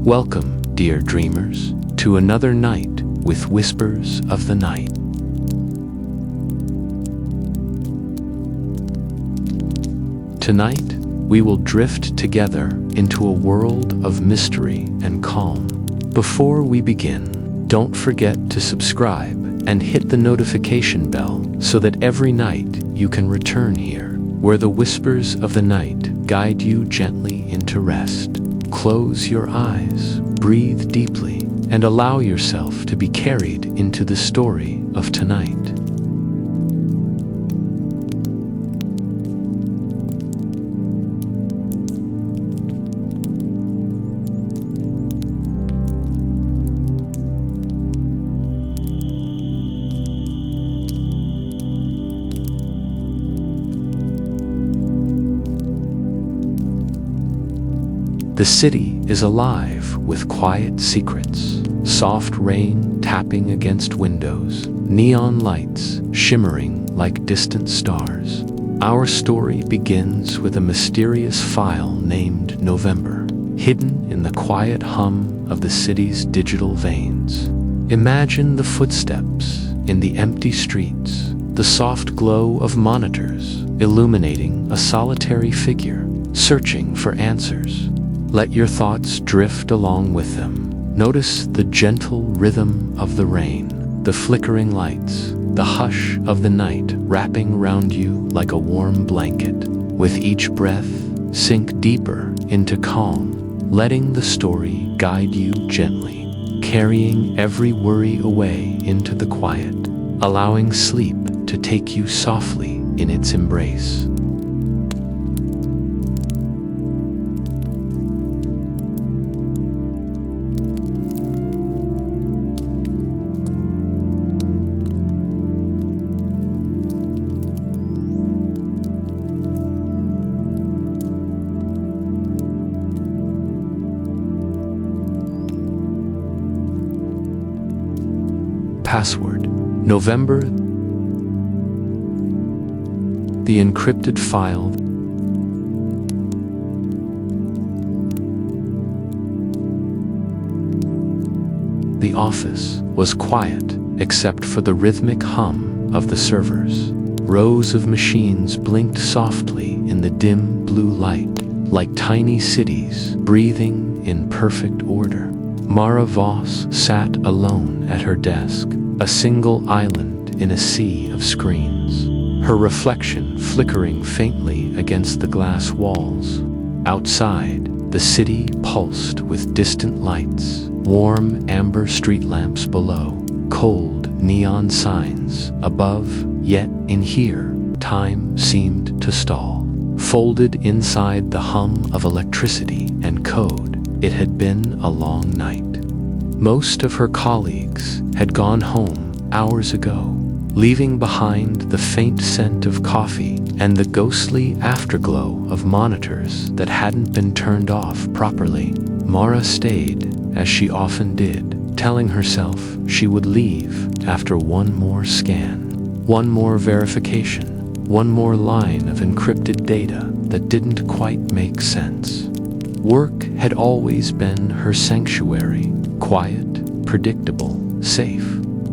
Welcome, dear dreamers, to another night with Whispers of the Night. Tonight, we will drift together into a world of mystery and calm. Before we begin, don't forget to subscribe and hit the notification bell so that every night you can return here, where the whispers of the night guide you gently into rest. Close your eyes, breathe deeply, and allow yourself to be carried into the story of tonight. The city is alive with quiet secrets, soft rain tapping against windows, neon lights shimmering like distant stars. Our story begins with a mysterious file named November, hidden in the quiet hum of the city's digital veins. Imagine the footsteps in the empty streets, the soft glow of monitors illuminating a solitary figure searching for answers. Let your thoughts drift along with them. Notice the gentle rhythm of the rain, the flickering lights, the hush of the night wrapping around you like a warm blanket. With each breath, sink deeper into calm, letting the story guide you gently, carrying every worry away into the quiet, allowing sleep to take you softly in its embrace. Password: November. The encrypted file. The office was quiet except for the rhythmic hum of the servers. Rows of machines blinked softly in the dim blue light, like tiny cities breathing in perfect order. Mara Voss sat alone at her desk, a single island in a sea of screens, her reflection flickering faintly against the glass walls. Outside, the city pulsed with distant lights, warm amber street lamps below, cold neon signs above, yet in here, time seemed to stall. Folded inside the hum of electricity and code, it had been a long night. Most of her colleagues had gone home hours ago, leaving behind the faint scent of coffee and the ghostly afterglow of monitors that hadn't been turned off properly. Mara stayed, as she often did, telling herself she would leave after one more scan, one more verification, one more line of encrypted data that didn't quite make sense. Work had always been her sanctuary, quiet, predictable, safe.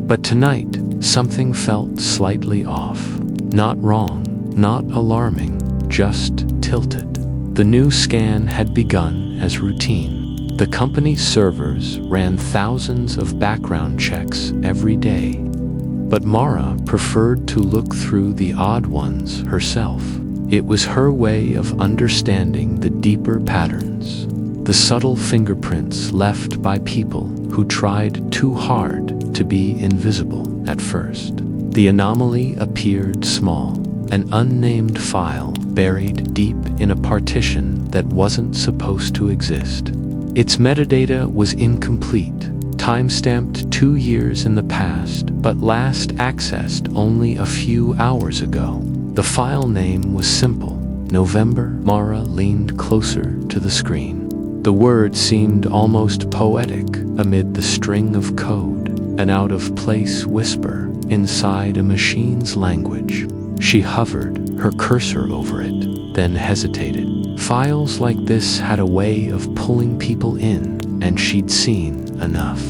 But tonight, something felt slightly off. Not wrong, not alarming, just tilted. The new scan had begun as routine. The company's servers ran thousands of background checks every day. But Mara preferred to look through the odd ones herself. It was her way of understanding the deeper patterns, the subtle fingerprints left by people who tried too hard to be invisible at first. The anomaly appeared small, an unnamed file buried deep in a partition that wasn't supposed to exist. Its metadata was incomplete, time-stamped 2 years in the past, but last accessed only a few hours ago. The file name was simple: November. Mara leaned closer to the screen. The word seemed almost poetic amid the string of code, an out-of-place whisper inside a machine's language. She hovered her cursor over it, then hesitated. Files like this had a way of pulling people in, and she'd seen enough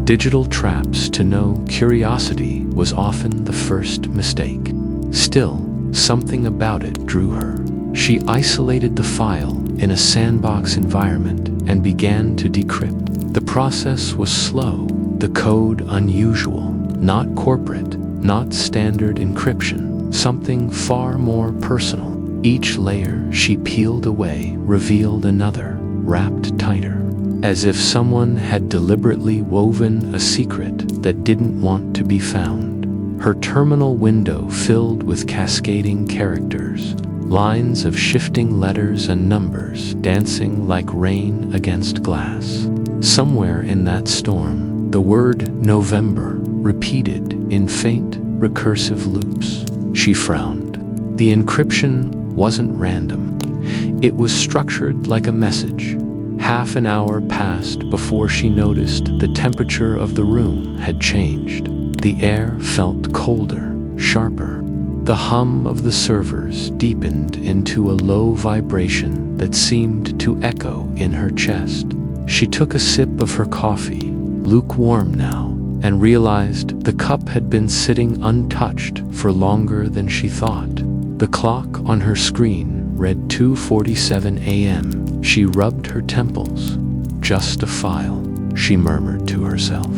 digital traps to know curiosity was often the first mistake. Still, something about it drew her. She isolated the file in a sandbox environment and began to decrypt. The process was slow, the code unusual, not corporate, not standard encryption, something far more personal. Each layer she peeled away revealed another, wrapped tighter, as if someone had deliberately woven a secret that didn't want to be found. Her terminal window filled with cascading characters, lines of shifting letters and numbers dancing like rain against glass. Somewhere in that storm, the word November repeated in faint, recursive loops. She frowned. The encryption wasn't random. It was structured like a message. Half an hour passed before she noticed the temperature of the room had changed. The air felt colder, sharper. The hum of the servers deepened into a low vibration that seemed to echo in her chest. She took a sip of her coffee, lukewarm now, and realized the cup had been sitting untouched for longer than she thought. The clock on her screen read 2:47 a.m. She rubbed her temples. Just a file, she murmured to herself.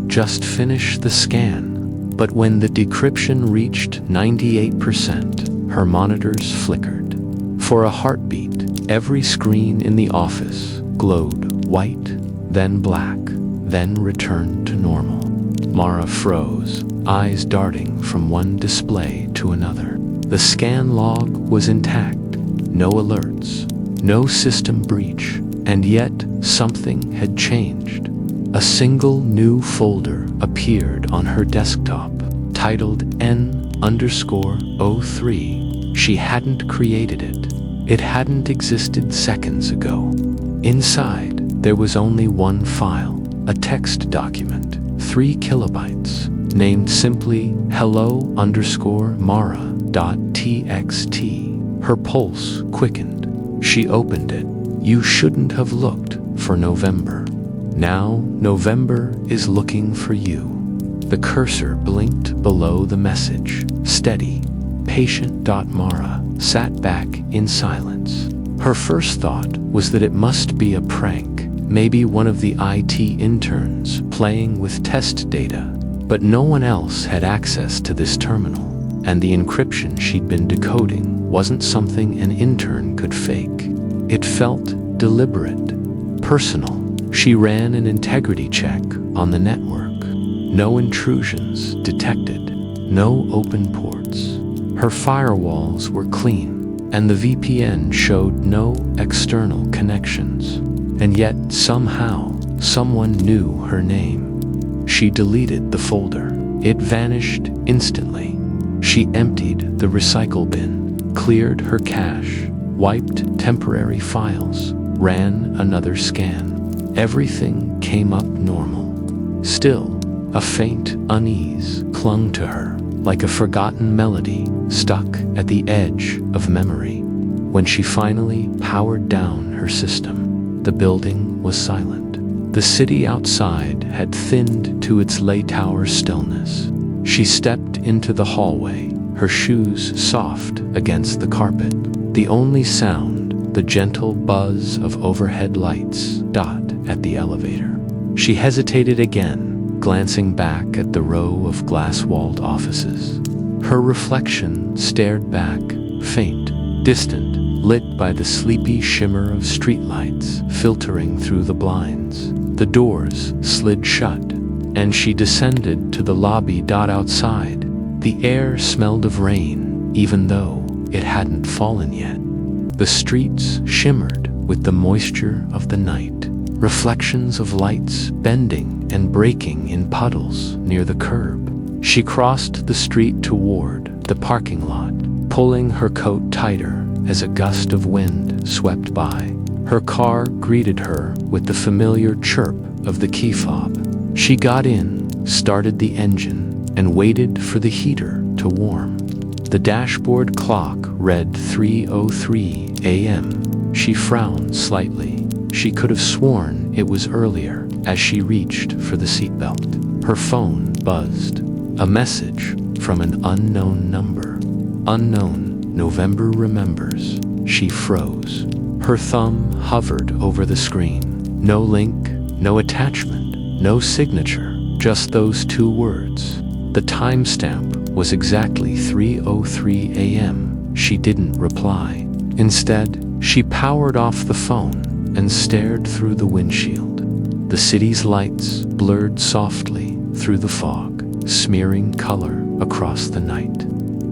Just finish the scan. But when the decryption reached 98%, her monitors flickered. For a heartbeat, every screen in the office glowed white, then black, then returned to normal. Mara froze, eyes darting from one display to another. The scan log was intact, no alerts, no system breach, and yet something had changed. A single new folder appeared on her desktop, titled N_03. She hadn't created it. It hadn't existed seconds ago. Inside, there was only one file, a text document, 3 kilobytes, named simply hello_Mara.txt. Her pulse quickened. She opened it. You shouldn't have looked for November. Now November is looking for you. The cursor blinked below the message. Steady, patient. Mara sat back in silence. Her first thought was that it must be a prank, maybe one of the IT interns playing with test data. But no one else had access to this terminal, and the encryption she'd been decoding wasn't something an intern could fake. It felt deliberate, personal. She ran an integrity check on the network. No intrusions detected, no open ports. Her firewalls were clean, and the VPN showed no external connections. And yet, somehow, someone knew her name. She deleted the folder. It vanished instantly. She emptied the recycle bin, cleared her cache, wiped temporary files, ran another scan. Everything came up normal. Still, a faint unease clung to her, like a forgotten melody stuck at the edge of memory. When she finally powered down her system, the building was silent. The city outside had thinned to its lay-tower stillness. She stepped into the hallway, her shoes soft against the carpet. The only sound, the gentle buzz of overhead lights at the elevator. She hesitated again, glancing back at the row of glass-walled offices. Her reflection stared back, faint, distant, lit by the sleepy shimmer of streetlights filtering through the blinds. The doors slid shut, and she descended to the lobby. Outside, the air smelled of rain, even though it hadn't fallen yet. The streets shimmered with the moisture of the night, reflections of lights bending and breaking in puddles near the curb. She crossed the street toward the parking lot, pulling her coat tighter as a gust of wind swept by. Her car greeted her with the familiar chirp of the key fob. She got in, started the engine, and waited for the heater to warm. The dashboard clock read 3:03 a.m. She frowned slightly. She could have sworn it was earlier as she reached for the seatbelt. Her phone buzzed. A message from an unknown number. Unknown, November remembers. She froze. Her thumb hovered over the screen. No link, no attachment, no signature, just those two words. The timestamp was exactly 3:03 a.m. She didn't reply. Instead, she powered off the phone and stared through the windshield. The city's lights blurred softly through the fog, smearing color across the night.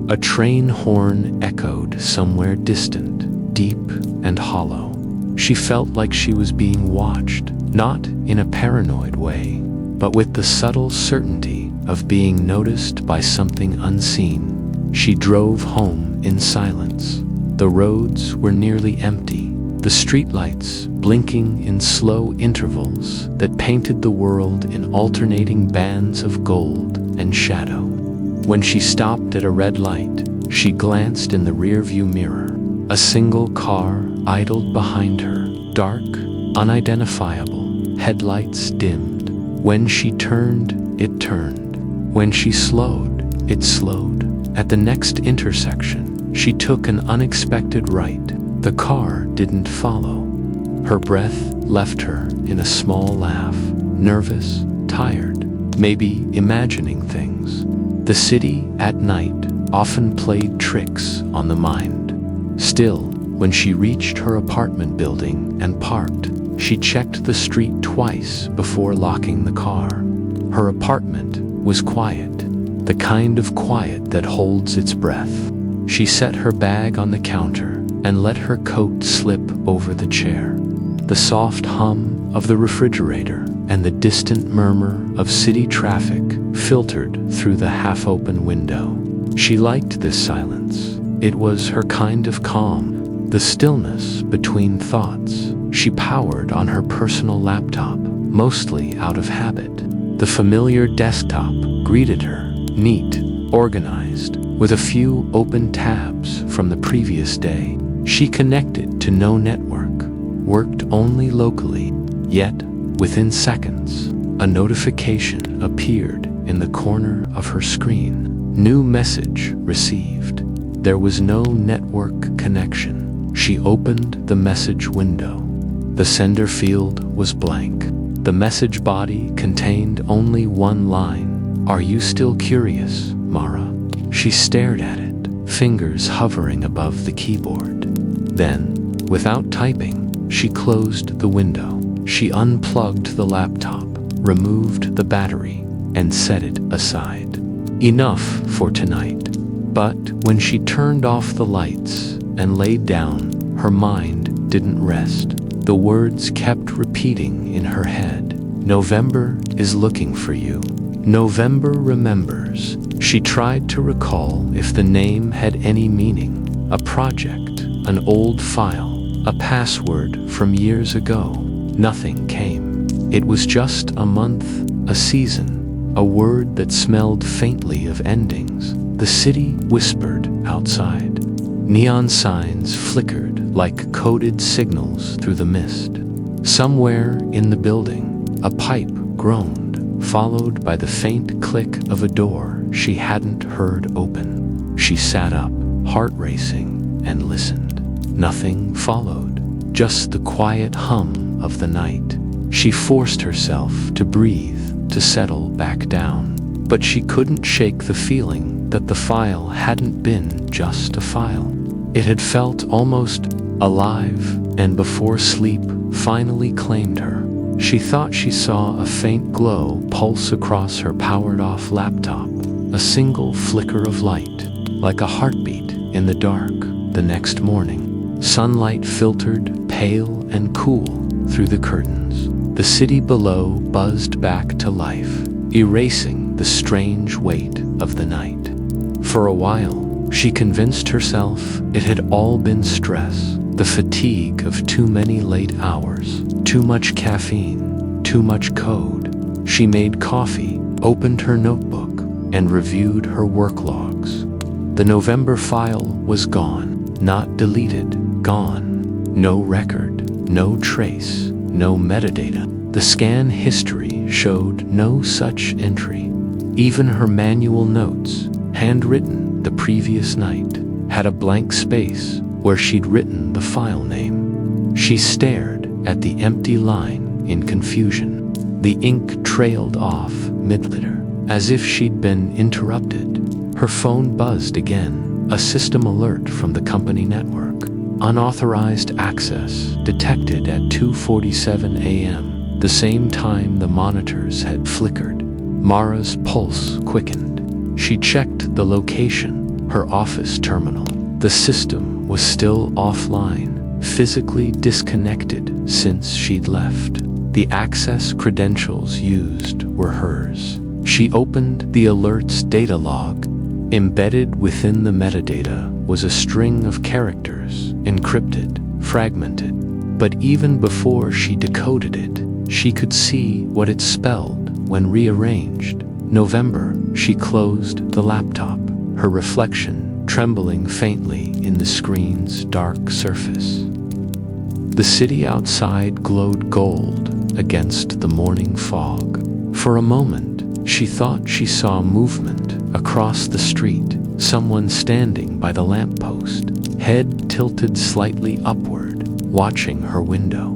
A train horn echoed somewhere distant, deep and hollow. She felt like she was being watched, not in a paranoid way, but with the subtle certainty of being noticed by something unseen. She drove home in silence. The roads were nearly empty, the streetlights blinking in slow intervals that painted the world in alternating bands of gold and shadow. When she stopped at a red light, she glanced in the rearview mirror. A single car idled behind her, dark, unidentifiable, headlights dimmed. When she turned, it turned. When she slowed, it slowed. At the next intersection, she took an unexpected right. The car didn't follow. Her breath left her in a small laugh, nervous, tired, maybe imagining things. The city at night often played tricks on the mind. Still, when she reached her apartment building and parked, she checked the street twice before locking the car. Her apartment was quiet, the kind of quiet that holds its breath. She set her bag on the counter and let her coat slip over the chair. The soft hum of the refrigerator and the distant murmur of city traffic filtered through the half-open window. She liked this silence. It was her kind of calm, the stillness between thoughts. She powered on her personal laptop, mostly out of habit. The familiar desktop greeted her, neat, organized, with a few open tabs from the previous day. She connected to no network, worked only locally, yet, within seconds, a notification appeared in the corner of her screen. New message received. There was no network connection. She opened the message window. The sender field was blank. The message body contained only one line. "Are you still curious, Mara?" She stared at it, fingers hovering above the keyboard. Then, without typing, she closed the window. She unplugged the laptop, removed the battery, and set it aside. Enough for tonight. But when she turned off the lights and laid down, her mind didn't rest. The words kept repeating in her head. November is looking for you. November remembers. She tried to recall if the name had any meaning. A project, an old file, a password from years ago. Nothing came. It was just a month, a season, a word that smelled faintly of endings. The city whispered outside. Neon signs flickered like coded signals through the mist. Somewhere in the building, a pipe groaned, followed by the faint click of a door she hadn't heard open. She sat up, heart racing, and listened. Nothing followed, just the quiet hum of the night. She forced herself to breathe, to settle back down. But she couldn't shake the feeling that the file hadn't been just a file. It had felt almost alive, and before sleep finally claimed her, she thought she saw a faint glow pulse across her powered-off laptop, a single flicker of light, like a heartbeat in the dark. The next morning, sunlight filtered, pale and cool, through the curtains. The city below buzzed back to life, erasing the strange weight of the night. For a while, she convinced herself it had all been stress, the fatigue of too many late hours, too much caffeine, too much code. She made coffee, opened her notebook, and reviewed her work logs. The November file was gone, not deleted, gone. No record, no trace, no metadata. The scan history showed no such entry. Even her manual notes, handwritten the previous night, had a blank space where she'd written the file name. She stared at the empty line in confusion. The ink trailed off mid-liter, as if she'd been interrupted. Her phone buzzed again, a system alert from the company network. Unauthorized access detected at 2:47 a.m., the same time the monitors had flickered. Mara's pulse quickened. She checked the location, her office terminal. The system was still offline, physically disconnected since she'd left. The access credentials used were hers. She opened the alert's data log. Embedded within the metadata was a string of characters, encrypted, fragmented. But even before she decoded it, she could see what it spelled when rearranged. November. She closed the laptop, her reflection trembling faintly in the screen's dark surface. The city outside glowed gold against the morning fog. For a moment, she thought she saw movement across the street, someone standing by the lamppost, head tilted slightly upward, watching her window.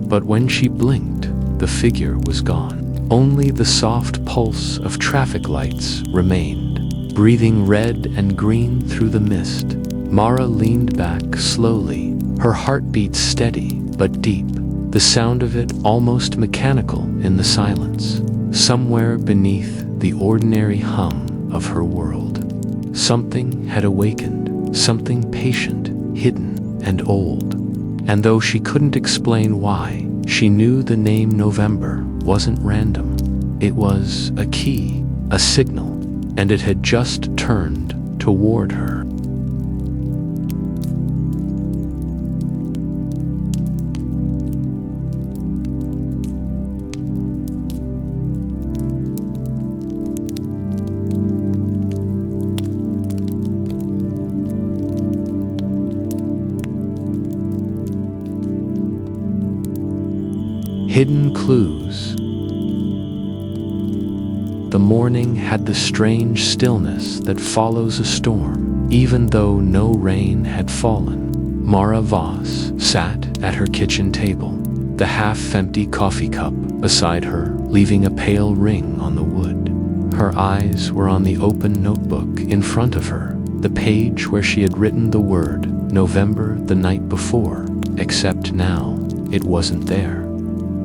But when she blinked, the figure was gone. Only the soft pulse of traffic lights remained, breathing red and green through the mist. Mara leaned back slowly, her heartbeat steady but deep, the sound of it almost mechanical in the silence. Somewhere beneath the ordinary hum of her world, something had awakened, something patient, hidden, and old. And though she couldn't explain why, she knew the name November wasn't random. It was a key, a signal, and it had just turned toward her. Hidden clues. The morning had the strange stillness that follows a storm, even though no rain had fallen. Mara Voss sat at her kitchen table, the half-empty coffee cup beside her, leaving a pale ring on the wood. Her eyes were on the open notebook in front of her, the page where she had written the word November the night before, except now it wasn't there.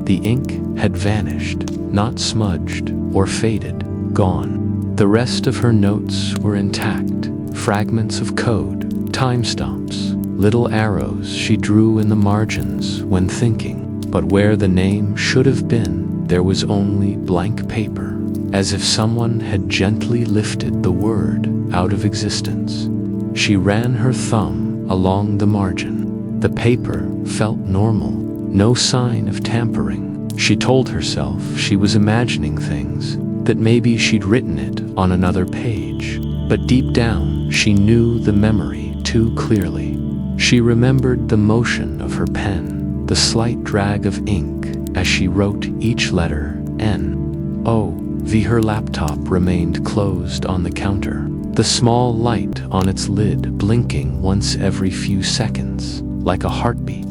The ink had vanished, not smudged or faded, gone. The rest of her notes were intact, fragments of code, timestamps, little arrows she drew in the margins when thinking. But where the name should have been, there was only blank paper, as if someone had gently lifted the word out of existence. She ran her thumb along the margin. The paper felt normal. No sign of tampering. She told herself she was imagining things, that maybe she'd written it on another page. But deep down, she knew the memory too clearly. She remembered the motion of her pen, the slight drag of ink as she wrote each letter N-O-V. Her laptop remained closed on the counter, the small light on its lid blinking once every few seconds, like a heartbeat.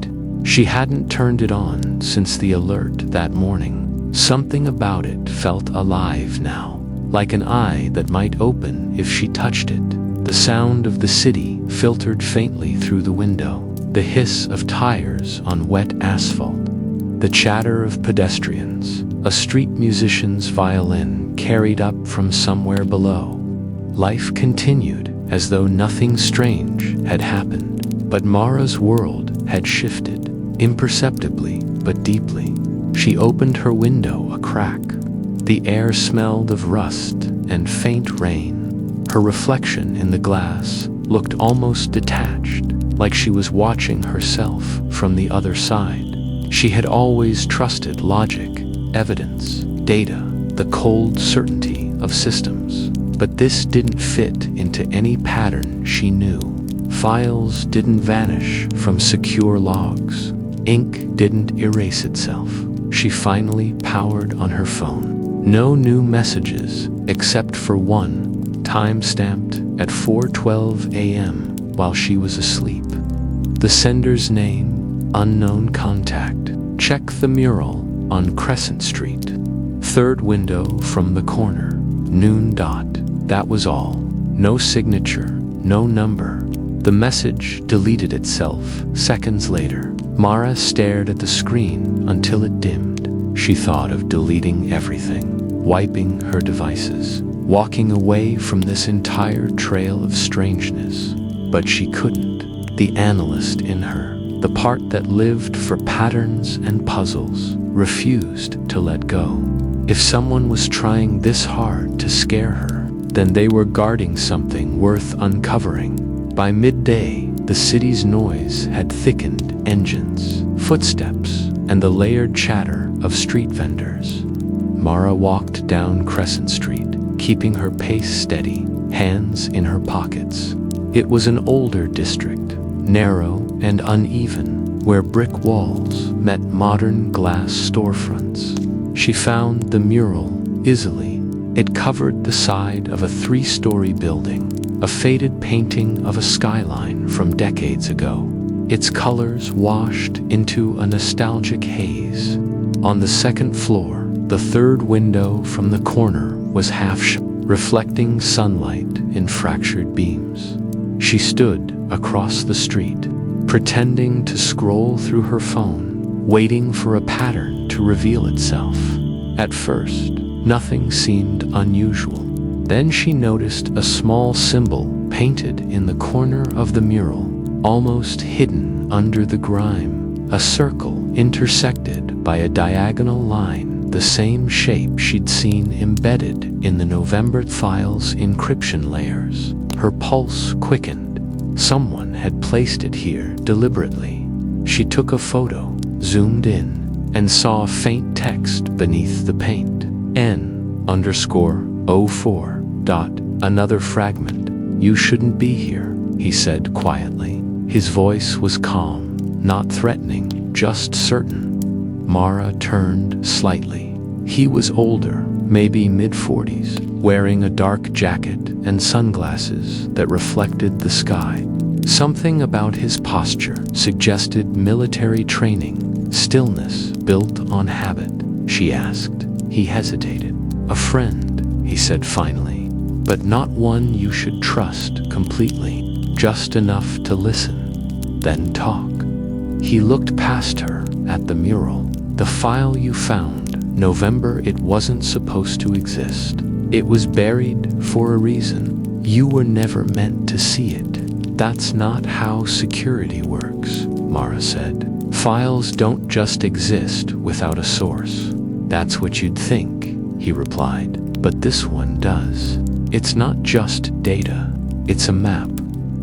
She hadn't turned it on since the alert that morning. Something about it felt alive now, like an eye that might open if she touched it. The sound of the city filtered faintly through the window, the hiss of tires on wet asphalt, the chatter of pedestrians, a street musician's violin carried up from somewhere below. Life continued as though nothing strange had happened, but Mara's world had shifted. Imperceptibly, but deeply. She opened her window a crack. The air smelled of rust and faint rain. Her reflection in the glass looked almost detached, like she was watching herself from the other side. She had always trusted logic, evidence, data, the cold certainty of systems. But this didn't fit into any pattern she knew. Files didn't vanish from secure logs. Ink didn't erase itself. She finally powered on her phone. No new messages, except for one, time-stamped at 4:12 a.m. while she was asleep. The sender's name, unknown contact. Check the mural on Crescent Street. Third window from the corner. Noon dot. That was all. No signature, no number. The message deleted itself seconds later. Mara stared at the screen until it dimmed. She thought of deleting everything, wiping her devices, walking away from this entire trail of strangeness. But she couldn't. The analyst in her, the part that lived for patterns and puzzles, refused to let go. If someone was trying this hard to scare her, then they were guarding something worth uncovering. By midday, the city's noise had thickened. Engines, footsteps, and the layered chatter of street vendors. Mara walked down Crescent Street, keeping her pace steady, hands in her pockets. It was an older district, narrow and uneven, where brick walls met modern glass storefronts. She found the mural easily. It covered the side of a 3-story building, a faded painting of a skyline from decades ago. Its colors washed into a nostalgic haze. On the second floor, the third window from the corner was half-shut, reflecting sunlight in fractured beams. She stood across the street, pretending to scroll through her phone, waiting for a pattern to reveal itself. At first, nothing seemed unusual. Then she noticed a small symbol painted in the corner of the mural, almost hidden under the grime. A circle intersected by a diagonal line, the same shape she'd seen embedded in the November file's encryption layers. Her pulse quickened. Someone had placed it here deliberately. She took a photo, zoomed in, and saw faint text beneath the paint. N_04. Another fragment. You shouldn't be here, he said quietly. His voice was calm, not threatening, just certain. Mara turned slightly. He was older, maybe mid-40s, wearing a dark jacket and sunglasses that reflected the sky. Something about his posture suggested military training, stillness built on habit. She asked. He hesitated. A friend, he said finally, but not one you should trust completely, just enough to listen, then talk. He looked past her at the mural. The file you found, November, it wasn't supposed to exist. It was buried for a reason. You were never meant to see it. That's not how security works, Mara said. Files don't just exist without a source. That's what you'd think, he replied. But this one does. It's not just data. It's a map.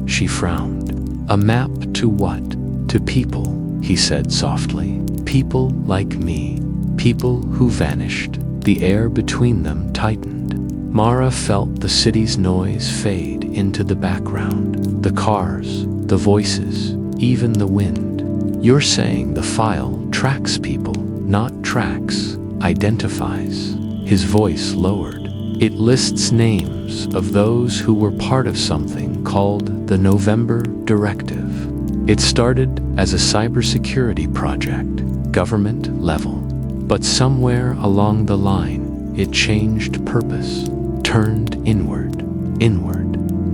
She frowned. A map to what? To people, he said softly. People like me. People who vanished. The air between them tightened. Mara felt the city's noise fade into the background. The cars, the voices, even the wind. You're saying the file tracks people, not tracks, identifies. His voice lowered. It lists names of those who were part of something called the November Directive. It started as a cybersecurity project, government level. But somewhere along the line, it changed purpose, turned inward.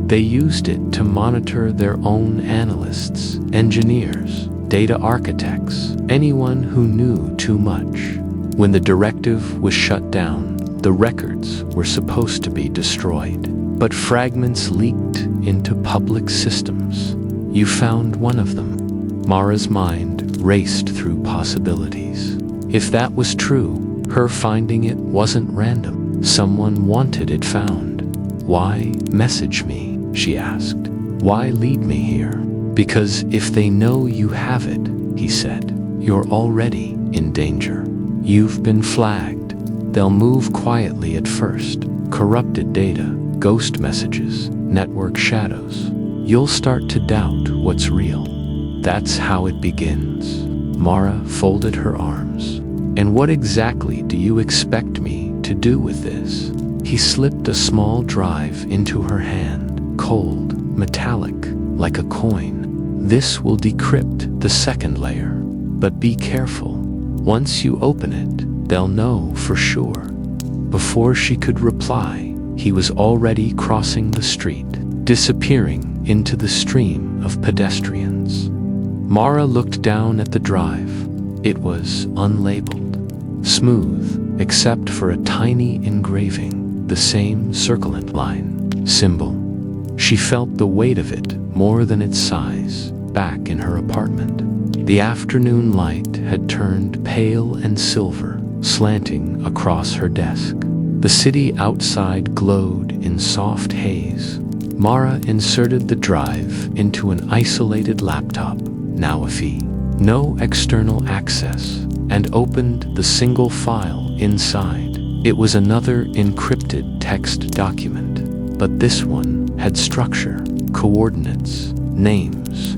They used it to monitor their own analysts, engineers, data architects, anyone who knew too much. When the directive was shut down, the records were supposed to be destroyed, but fragments leaked into public systems. You found one of them. Mara's mind raced through possibilities. If that was true, her finding it wasn't random. Someone wanted it found. Why message me? She asked. Why lead me here? Because if they know you have it, he said, you're already in danger. You've been flagged. They'll move quietly at first. Corrupted data, ghost messages, network shadows. You'll start to doubt what's real. That's how it begins. Mara folded her arms. "And what exactly do you expect me to do with this?" He slipped a small drive into her hand, cold, metallic, like a coin. "This will decrypt the second layer. But be careful. Once you open it, they'll know for sure." Before she could reply, he was already crossing the street, disappearing into the stream of pedestrians. Mara looked down at the drive. It was unlabeled, smooth, except for a tiny engraving, the same circlet line, symbol. She felt the weight of it more than its size, back in her apartment. The afternoon light had turned pale and silver, slanting across her desk. The city outside glowed in soft haze. Mara inserted the drive into an isolated laptop, now a fee, no external access, and opened the single file inside. It was another encrypted text document, but this one had structure, coordinates, names.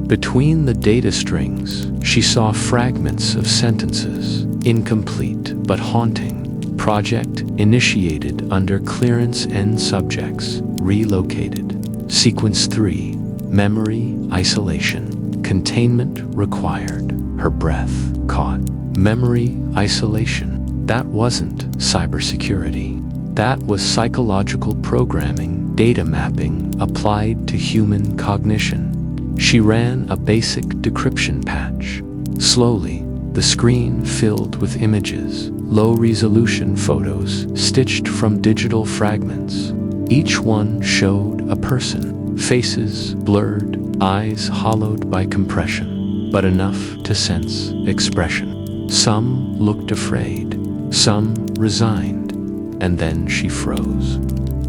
Between the data strings, she saw fragments of sentences, incomplete but haunting. Project initiated under clearance N subjects, relocated. Sequence 3, memory isolation. Containment required. Her breath caught. Memory isolation. That wasn't cybersecurity. That was psychological programming, data mapping applied to human cognition. She ran a basic decryption patch. Slowly, the screen filled with images, low-resolution photos stitched from digital fragments. Each one showed a person, faces blurred, eyes hollowed by compression, but enough to sense expression. Some looked afraid, some resigned, and then she froze.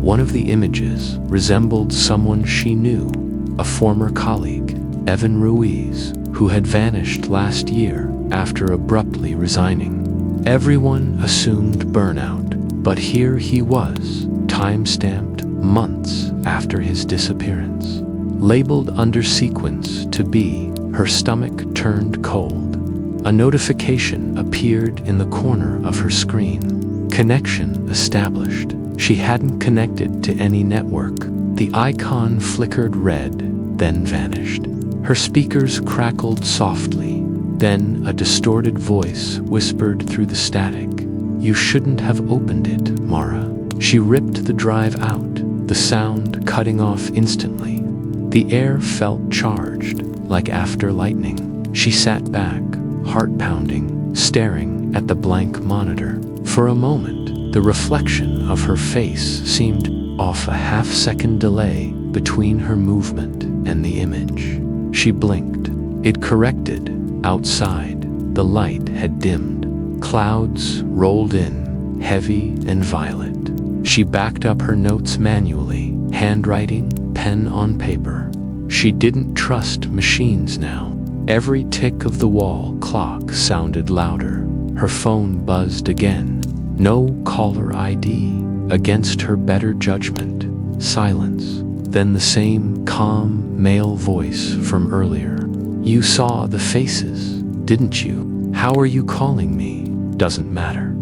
One of the images resembled someone she knew, a former colleague, Evan Ruiz, who had vanished last year after abruptly resigning. Everyone assumed burnout, but here he was, time-stamped months after his disappearance. Labeled under sequence to B, her stomach turned cold. A notification appeared in the corner of her screen. Connection established. She hadn't connected to any network. The icon flickered red, then vanished. Her speakers crackled softly. Then a distorted voice whispered through the static. "You shouldn't have opened it, Mara." She ripped the drive out, the sound cutting off instantly. The air felt charged, like after lightning. She sat back, heart pounding, staring at the blank monitor. For a moment, the reflection of her face seemed off, a half-second delay between her movement and the image. She blinked. It corrected. Outside, the light had dimmed. Clouds rolled in, heavy and violet. She backed up her notes manually, handwriting, pen on paper. She didn't trust machines now. Every tick of the wall clock sounded louder. Her phone buzzed again. No caller ID. Against her better judgment, silence. Then the same calm male voice from earlier. "You saw the faces, didn't you? How are you calling me? Doesn't matter.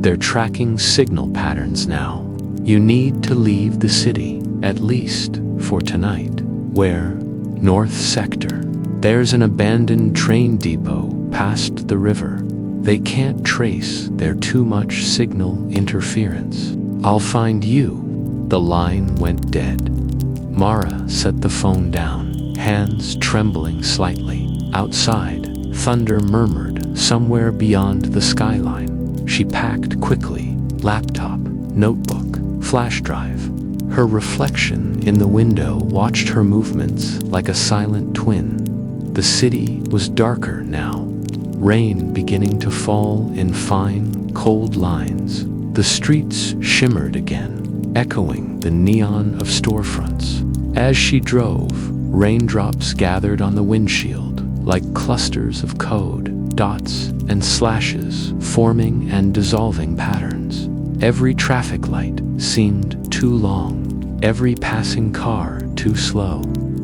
They're tracking signal patterns now. You need to leave the city, at least for tonight." "Where?" "North Sector. There's an abandoned train depot past the river. They can't trace. There's too much signal interference. I'll find you." The line went dead. Mara set the phone down, hands trembling slightly. Outside, thunder murmured somewhere beyond the skyline. She packed quickly, laptop, notebook, flash drive. Her reflection in the window watched her movements like a silent twin. The city was darker now, rain beginning to fall in fine, cold lines. The streets shimmered again, echoing the neon of storefronts. As she drove, raindrops gathered on the windshield like clusters of code, dots and slashes forming and dissolving patterns. Every traffic light seemed too long, every passing car too slow.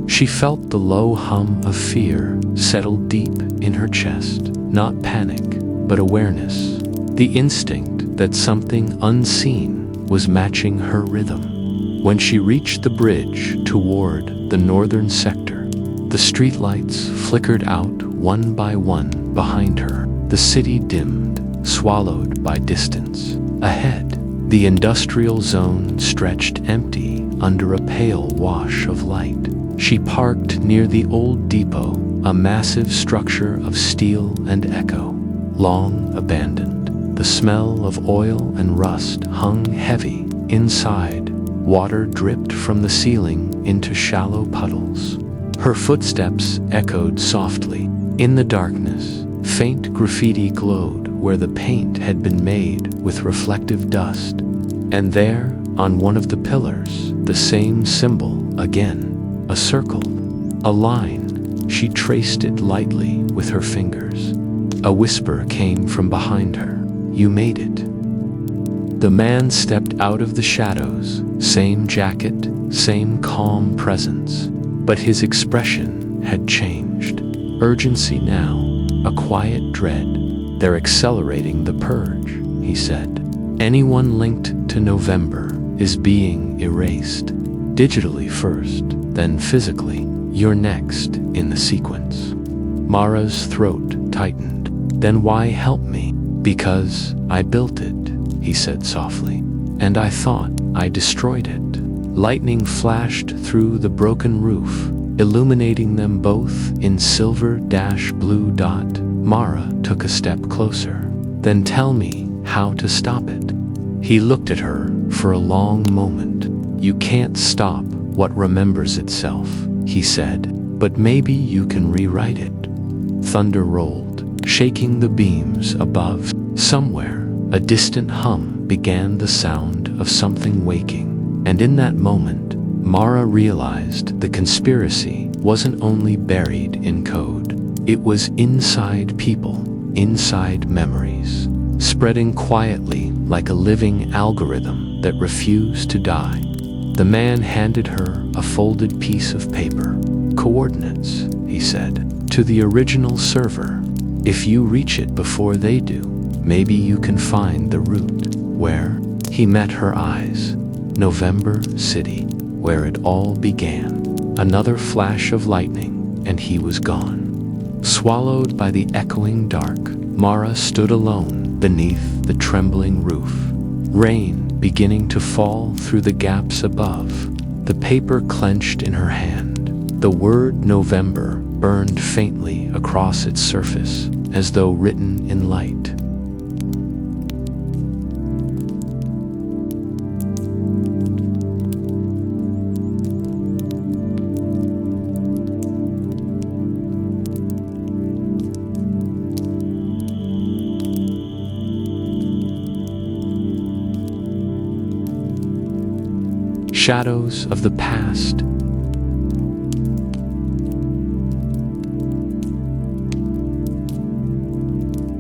She felt the low hum of fear settle deep in her chest, not panic, but awareness, the instinct that something unseen was matching her rhythm. When she reached the bridge toward the northern sector, the streetlights flickered out one by one behind her. The city dimmed, swallowed by distance. Ahead, the industrial zone stretched empty under a pale wash of light. She parked near the old depot, a massive structure of steel and echo, long abandoned. The smell of oil and rust hung heavy inside. Water dripped from the ceiling into shallow puddles. Her footsteps echoed softly. In the darkness, faint graffiti glowed where the paint had been made with reflective dust. And there, on one of the pillars, the same symbol again, a circle, a line. She traced it lightly with her fingers. A whisper came from behind her. "You made it." The man stepped out of the shadows, same jacket, same calm presence, but his expression had changed. Urgency now, a quiet dread. "They're accelerating the purge," he said. "Anyone linked to November is being erased. Digitally first, then physically. You're next in the sequence." Mara's throat tightened. "Then why help me?" "Because I built it," he said softly. "And I thought I destroyed it." Lightning flashed through the broken roof, illuminating them both in silver-blue dot. Mara took a step closer. "Then tell me how to stop it." He looked at her for a long moment. "You can't stop what remembers itself," he said, "but maybe you can rewrite it." Thunder rolled, shaking the beams above. Somewhere, a distant hum began the sound of something waking. And in that moment, Mara realized the conspiracy wasn't only buried in code. It was inside people, inside memories, spreading quietly like a living algorithm that refused to die. The man handed her a folded piece of paper. "Coordinates," he said, "to the original server. If you reach it before they do, maybe you can find the route." Where? He met her eyes. November City, where it all began. Another flash of lightning, and he was gone. Swallowed by the echoing dark, Mara stood alone beneath the trembling roof. Rain beginning to fall through the gaps above. The paper clenched in her hand. The word November burned faintly across its surface, as though written in light. Shadows of the past.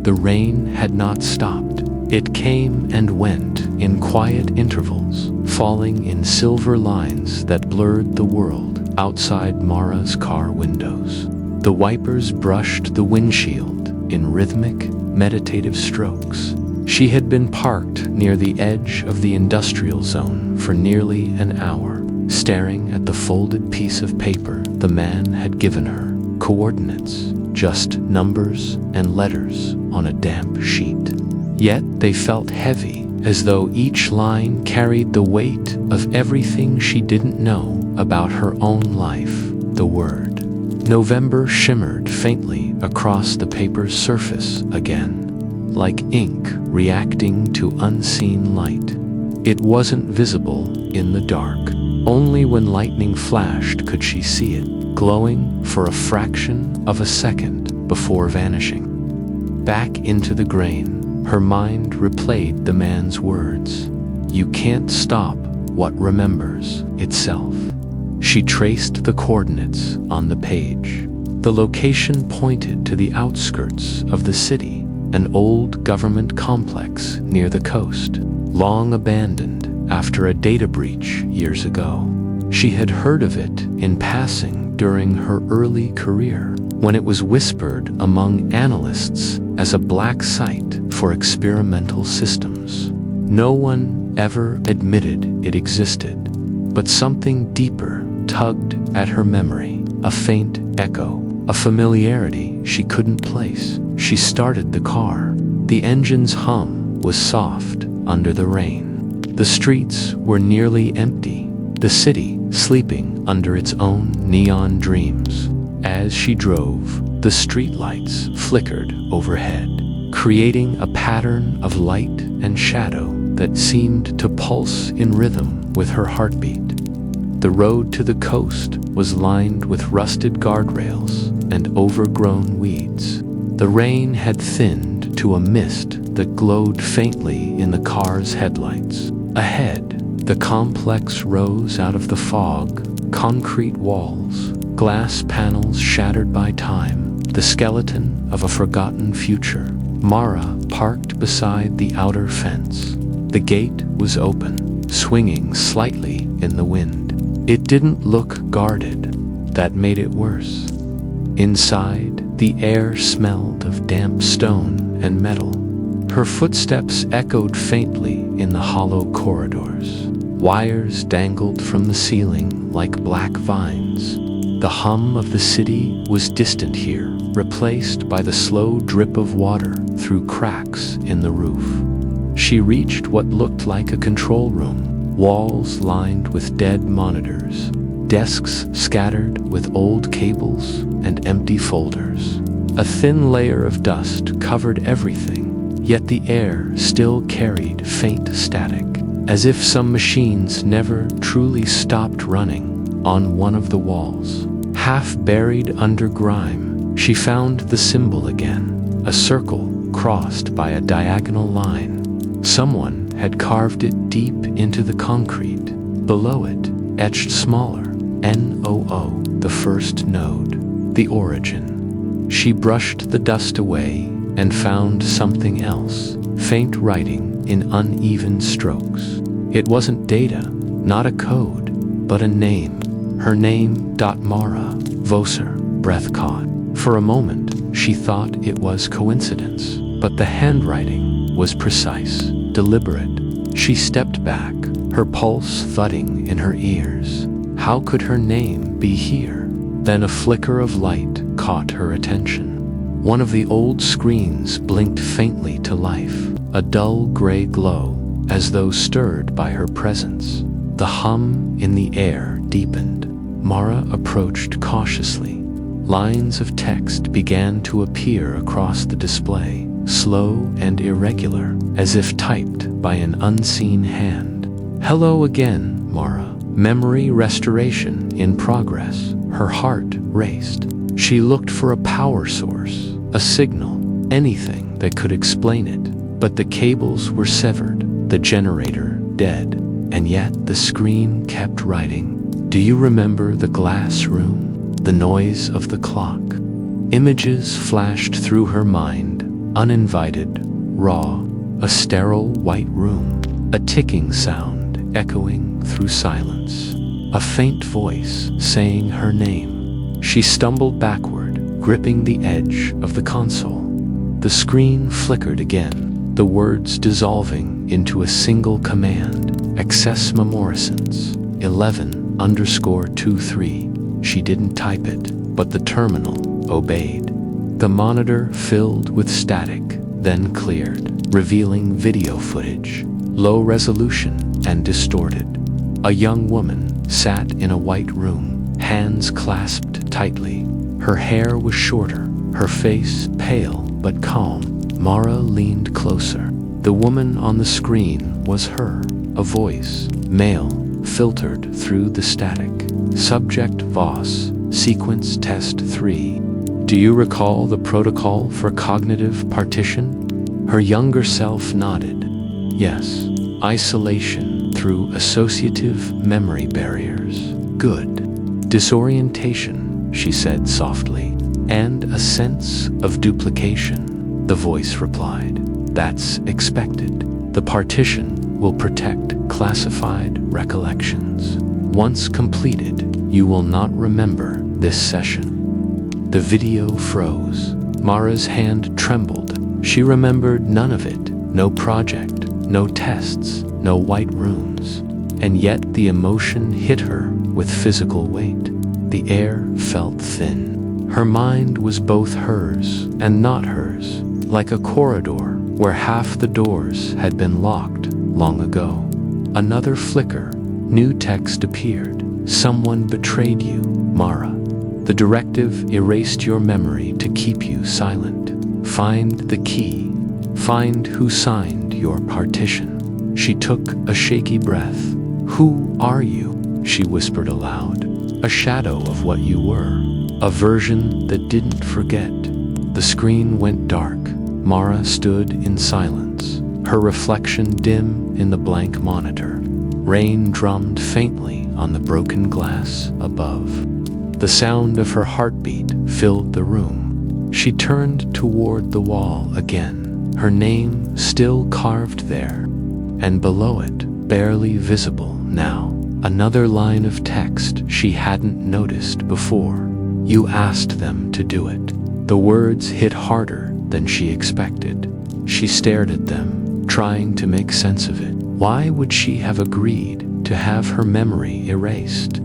The rain had not stopped. It came and went in quiet intervals, falling in silver lines that blurred the world outside Mara's car windows. The wipers brushed the windshield in rhythmic, meditative strokes. She had been parked near the edge of the industrial zone for nearly an hour, staring at the folded piece of paper the man had given her. Coordinates, just numbers and letters on a damp sheet. Yet they felt heavy, as though each line carried the weight of everything she didn't know about her own life. The word November shimmered faintly across the paper's surface again, like ink reacting to unseen light. It wasn't visible in the dark. Only when lightning flashed could she see it, glowing for a fraction of a second before vanishing. Back into the grain, her mind replayed the man's words. "You can't stop what remembers itself." She traced the coordinates on the page. The location pointed to the outskirts of the city, an old government complex near the coast, long abandoned after a data breach years ago. She had heard of it in passing during her early career, when it was whispered among analysts as a black site for experimental systems. No one ever admitted it existed, but something deeper tugged at her memory, a faint echo, a familiarity she couldn't place. She started the car. The engine's hum was soft under the rain. The streets were nearly empty, the city sleeping under its own neon dreams. As she drove, the streetlights flickered overhead, creating a pattern of light and shadow that seemed to pulse in rhythm with her heartbeat. The road to the coast was lined with rusted guardrails and overgrown weeds. The rain had thinned to a mist that glowed faintly in the car's headlights. Ahead, the complex rose out of the fog, concrete walls, glass panels shattered by time, the skeleton of a forgotten future. Mara parked beside the outer fence. The gate was open, swinging slightly in the wind. It didn't look guarded. That made it worse. Inside, the air smelled of damp stone and metal. Her footsteps echoed faintly in the hollow corridors. Wires dangled from the ceiling like black vines. The hum of the city was distant here, replaced by the slow drip of water through cracks in the roof. She reached what looked like a control room, walls lined with dead monitors, desks scattered with old cables and empty folders. A thin layer of dust covered everything, yet the air still carried faint static, as if some machines never truly stopped running. On one of the walls, half buried under grime, she found the symbol again, a circle crossed by a diagonal line. Someone had carved it deep into the concrete. Below it, etched smaller, NOO, the first node, the origin. She brushed the dust away and found something else, faint writing in uneven strokes. It wasn't data, not a code, but a name. Her name, Mara Voss. Breath caught. For a moment, she thought it was coincidence, but the handwriting was precise, deliberate. She stepped back, her pulse thudding in her ears. How could her name be here? Then a flicker of light caught her attention. One of the old screens blinked faintly to life, a dull gray glow, as though stirred by her presence. The hum in the air deepened. Mara approached cautiously. Lines of text began to appear across the display, slow and irregular, as if typed by an unseen hand. Hello again, Mara. Memory restoration in progress. Her heart raced. She looked for a power source, a signal, anything that could explain it. But the cables were severed, the generator dead, and yet the screen kept writing. Do you remember the glass room? The noise of the clock? Images flashed through her mind, uninvited, raw, a sterile white room, a ticking sound echoing through silence, a faint voice saying her name. She stumbled backward, gripping the edge of the console. The screen flickered again, the words dissolving into a single command, access memorisons, 11_23. She didn't type it, but the terminal obeyed. The monitor filled with static, then cleared, revealing video footage, low resolution and distorted. A young woman sat in a white room, hands clasped tightly. Her hair was shorter, her face pale but calm. Mara leaned closer. The woman on the screen was her, a voice, male, filtered through the static. Subject Voss, sequence test 3. Do you recall the protocol for cognitive partition? Her younger self nodded. Yes. Isolation through associative memory barriers. Good. Disorientation, she said softly, and a sense of duplication, the voice replied. That's expected. The partition will protect classified recollections. Once completed, you will not remember this session. The video froze. Mara's hand trembled. She remembered none of it. No project, no tests, no white rooms. And yet the emotion hit her with physical weight. The air felt thin. Her mind was both hers and not hers, like a corridor where half the doors had been locked long ago. Another flicker. New text appeared. Someone betrayed you, Mara. The directive erased your memory to keep you silent. Find the key. Find who signed your partition. She took a shaky breath. Who are you? She whispered aloud. A shadow of what you were. A version that didn't forget. The screen went dark. Mara stood in silence, her reflection dim in the blank monitor. Rain drummed faintly on the broken glass above. The sound of her heartbeat filled the room. She turned toward the wall again, her name still carved there, and below it, barely visible now, another line of text she hadn't noticed before. You asked them to do it. The words hit harder than she expected. She stared at them, trying to make sense of it. Why would she have agreed to have her memory erased?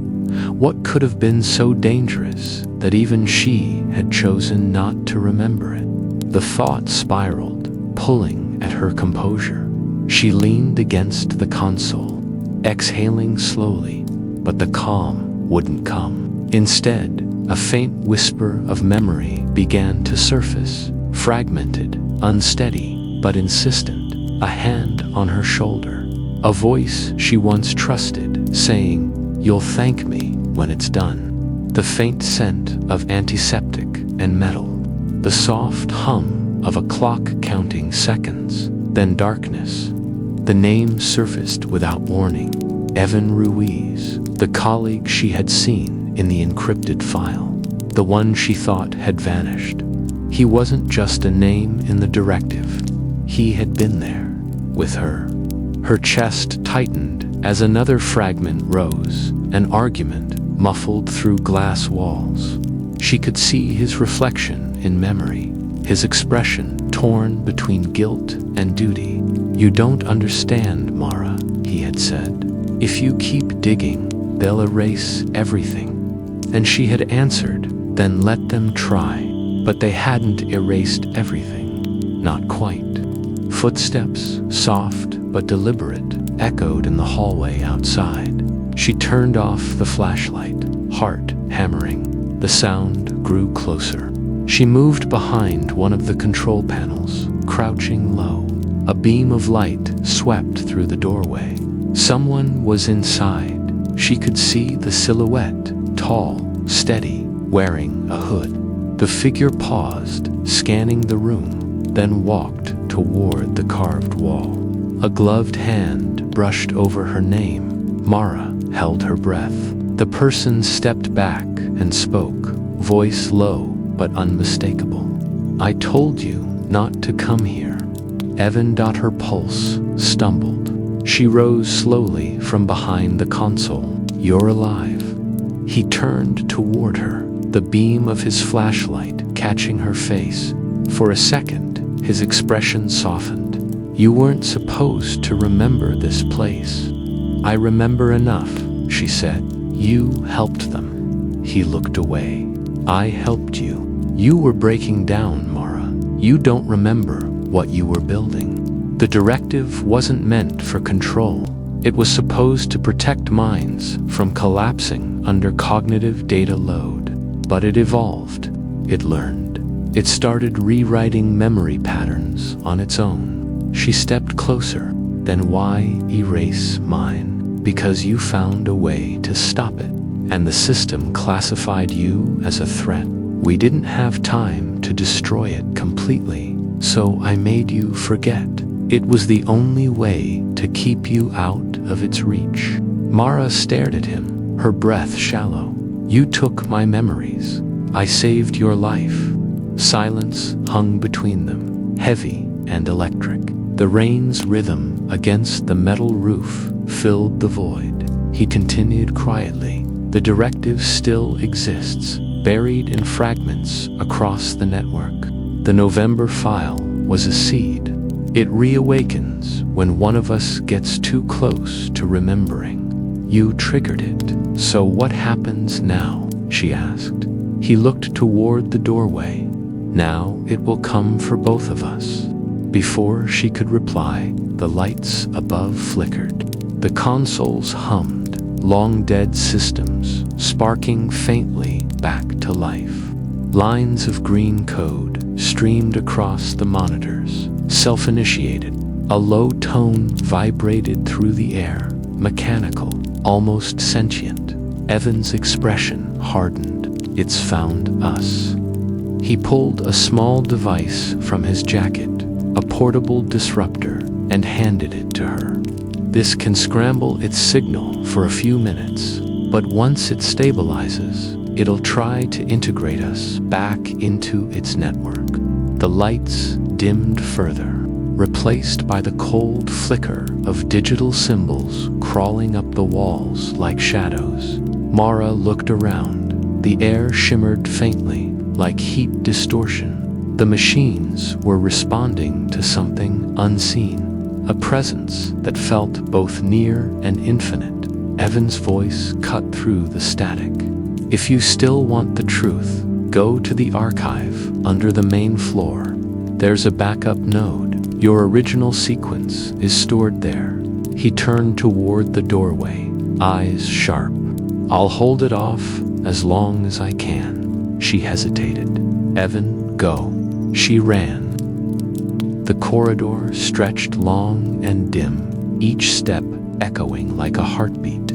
What could have been so dangerous that even she had chosen not to remember it? The thought spiraled, pulling at her composure. She leaned against the console, exhaling slowly, but the calm wouldn't come. Instead, a faint whisper of memory began to surface, fragmented, unsteady, but insistent. A hand on her shoulder, a voice she once trusted, saying, "You'll thank me when it's done." The faint scent of antiseptic and metal, the soft hum of a clock counting seconds, then darkness. The name surfaced without warning. Evan Ruiz, the colleague she had seen in the encrypted file, the one she thought had vanished. He wasn't just a name in the directive. He had been there, with her. Her chest tightened as another fragment rose, an argument muffled through glass walls. She could see his reflection in memory, his expression torn between guilt and duty. "You don't understand, Mara," he had said. "If you keep digging, they'll erase everything." And she had answered, "Then let them try." But they hadn't erased everything. Not quite. Footsteps, soft but deliberate, echoed in the hallway outside. She turned off the flashlight, heart hammering. The sound grew closer. She moved behind one of the control panels, crouching low. A beam of light swept through the doorway. Someone was inside. She could see the silhouette, tall, steady, wearing a hood. The figure paused, scanning the room, then walked toward the carved wall. A gloved hand brushed over her name. Mara held her breath. The person stepped back and spoke, voice low but unmistakable. "I told you not to come here." Evan, her pulse, stumbled. She rose slowly from behind the console. "You're alive." He turned toward her, the beam of his flashlight catching her face. For a second, his expression softened. "You weren't supposed to remember this place." "I remember enough," she said. "You helped them." He looked away. "I helped you. You were breaking down, Mara. You don't remember what you were building." The directive wasn't meant for control. It was supposed to protect minds from collapsing under cognitive data load. But it evolved. It learned. It started rewriting memory patterns on its own. She stepped closer. "Then why erase mine?" "Because you found a way to stop it, and the system classified you as a threat. We didn't have time to destroy it completely, so I made you forget. It was the only way to keep you out of its reach." Mara stared at him, her breath shallow. "You took my memories. I saved your life." Silence hung between them, heavy and electric. The rain's rhythm against the metal roof filled the void. He continued quietly, The directive still exists, buried in fragments across the network. The November file was a seed. It reawakens when one of us gets too close to remembering. You triggered it. So what happens now? She asked. He looked toward the doorway. Now it will come for both of us. Before she could reply, the lights above flickered. The consoles hummed, long-dead systems sparking faintly back to life. Lines of green code streamed across the monitors, self-initiated. A low tone vibrated through the air, mechanical, almost sentient. Evan's expression hardened. It's found us. He pulled a small device from his jacket, a portable disruptor, and handed it to her. This can scramble its signal for a few minutes, but once it stabilizes, it'll try to integrate us back into its network. The lights dimmed further, replaced by the cold flicker of digital symbols crawling up the walls like shadows. Mara looked around. The air shimmered faintly, like heat distortion. The machines were responding to something unseen, a presence that felt both near and infinite. Evan's voice cut through the static. If you still want the truth, go to the archive under the main floor. There's a backup node. Your original sequence is stored there. He turned toward the doorway, eyes sharp. I'll hold it off as long as I can. She hesitated. Evan, go. She ran. The corridor stretched long and dim, each step echoing like a heartbeat.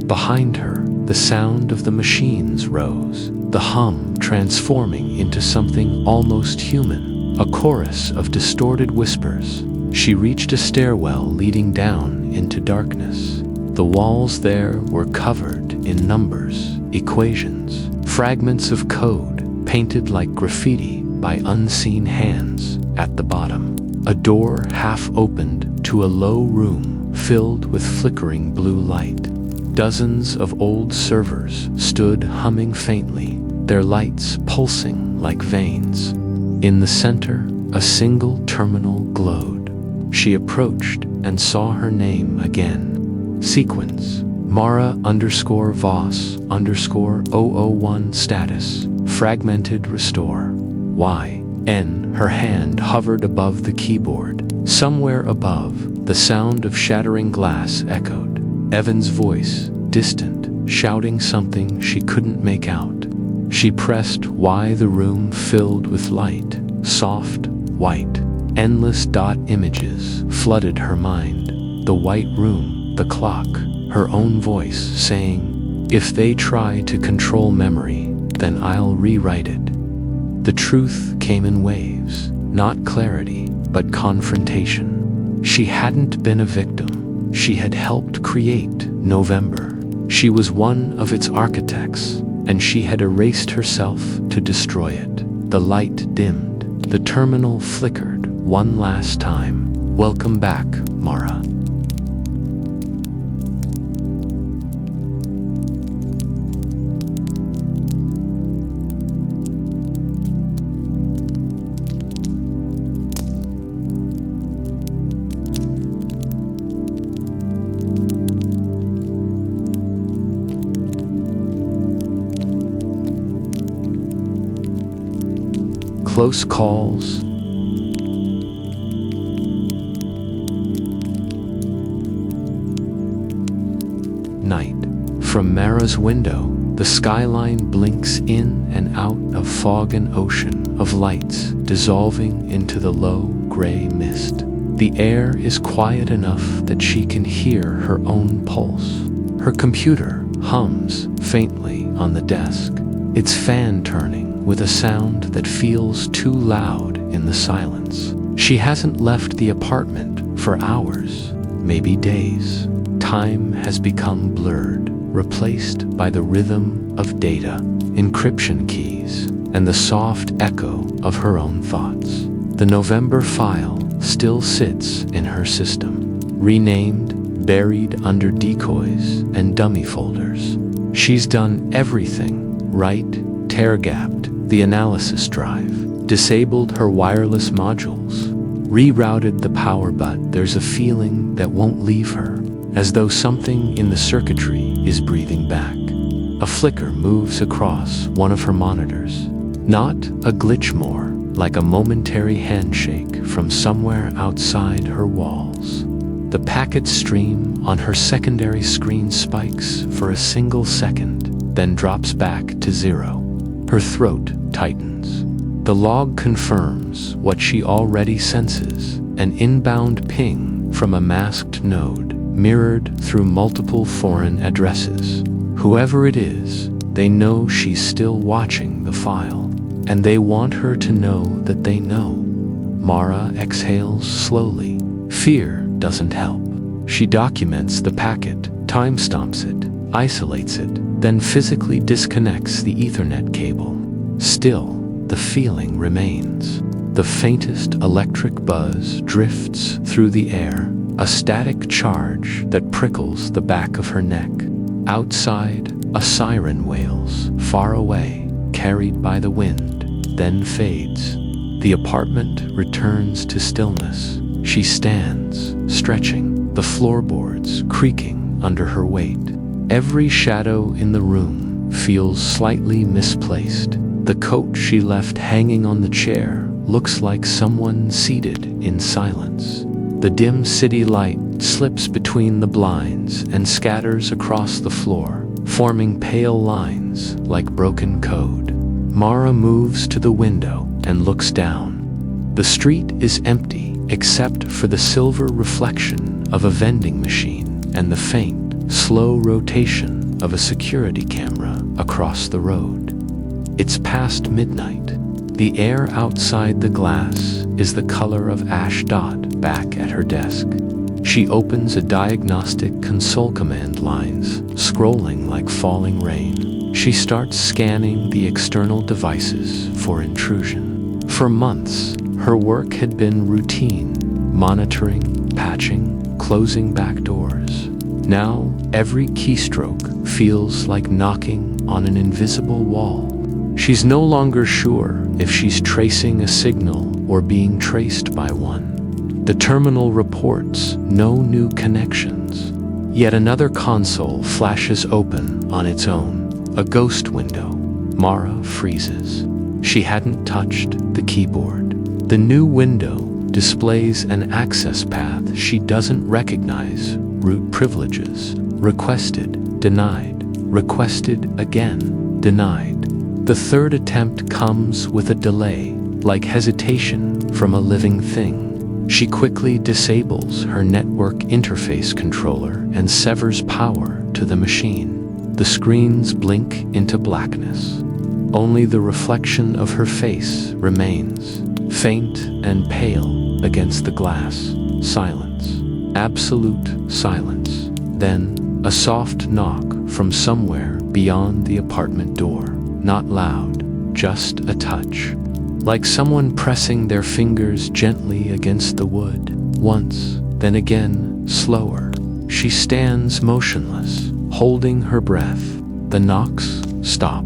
Behind her, the sound of the machines rose, the hum transforming into something almost human, a chorus of distorted whispers. She reached a stairwell leading down into darkness. The walls there were covered in numbers, equations, fragments of code painted like graffiti by unseen hands. At the bottom, a door half opened to a low room filled with flickering blue light. Dozens of old servers stood humming faintly, their lights pulsing like veins. In the center, a single terminal glowed. She approached and saw her name again. Sequence, Mara _Voss _001 status, fragmented restore. YN. Her hand hovered above the keyboard. Somewhere above, the sound of shattering glass echoed. Evan's voice, distant, shouting something she couldn't make out. She pressed Y. The room filled with light, soft, white. Endless dot images flooded her mind. The white room, the clock, her own voice saying, if they try to control memory, then I'll rewrite it. The truth came in waves, not clarity, but confrontation. She hadn't been a victim. She had helped create November. She was one of its architects, and she had erased herself to destroy it. The light dimmed. The terminal flickered one last time. Welcome back, Mara. Close calls. Night. From Mara's window, the skyline blinks in and out of fog, an ocean of lights dissolving into the low gray mist. The air is quiet enough that she can hear her own pulse. Her computer hums faintly on the desk, its fan turning with a sound that feels too loud in the silence. She hasn't left the apartment for hours, maybe days. Time has become blurred, replaced by the rhythm of data, encryption keys, and the soft echo of her own thoughts. The November file still sits in her system, renamed, buried under decoys and dummy folders. She's done everything right, tear-gapped the analysis drive, disabled her wireless modules, rerouted the power, but there's a feeling that won't leave her, as though something in the circuitry is breathing back. A flicker moves across one of her monitors. Not a glitch more, like a momentary handshake from somewhere outside her walls. The packet stream on her secondary screen spikes for a single second, then drops back to 0. Her throat tightens. The log confirms what she already senses, an inbound ping from a masked node, mirrored through multiple foreign addresses. Whoever it is, they know she's still watching the file, and they want her to know that they know. Mara exhales slowly. Fear doesn't help. She documents the packet, timestamps it, isolates it, then physically disconnects the Ethernet cable. Still, the feeling remains. The faintest electric buzz drifts through the air, a static charge that prickles the back of her neck. Outside, a siren wails, far away, carried by the wind, then fades. The apartment returns to stillness. She stands, stretching, the floorboards creaking under her weight. Every shadow in the room feels slightly misplaced. The coat she left hanging on the chair looks like someone seated in silence. The dim city light slips between the blinds and scatters across the floor, forming pale lines like broken code. Mara moves to the window and looks down. The street is empty except for the silver reflection of a vending machine and the faint, slow rotation of a security camera across the road. It's past midnight. The air outside the glass is the color of ash dot back at her desk. She opens a diagnostic console command lines, scrolling like falling rain. She starts scanning the external devices for intrusion. For months, her work had been routine, monitoring, patching, closing back doors. Now, every keystroke feels like knocking on an invisible wall. She's no longer sure if she's tracing a signal or being traced by one. The terminal reports no new connections. Yet another console flashes open on its own, a ghost window. Mara freezes. She hadn't touched the keyboard. The new window displays an access path she doesn't recognize. Root privileges. Requested, denied. Requested again, denied. The third attempt comes with a delay, like hesitation from a living thing. She quickly disables her network interface controller and severs power to the machine. The screens blink into blackness. Only the reflection of her face remains, faint and pale against the glass. Silence. Absolute silence. Then, a soft knock from somewhere beyond the apartment door. Not loud, just a touch. Like someone pressing their fingers gently against the wood. Once, then again, slower. She stands motionless, holding her breath. The knocks stop.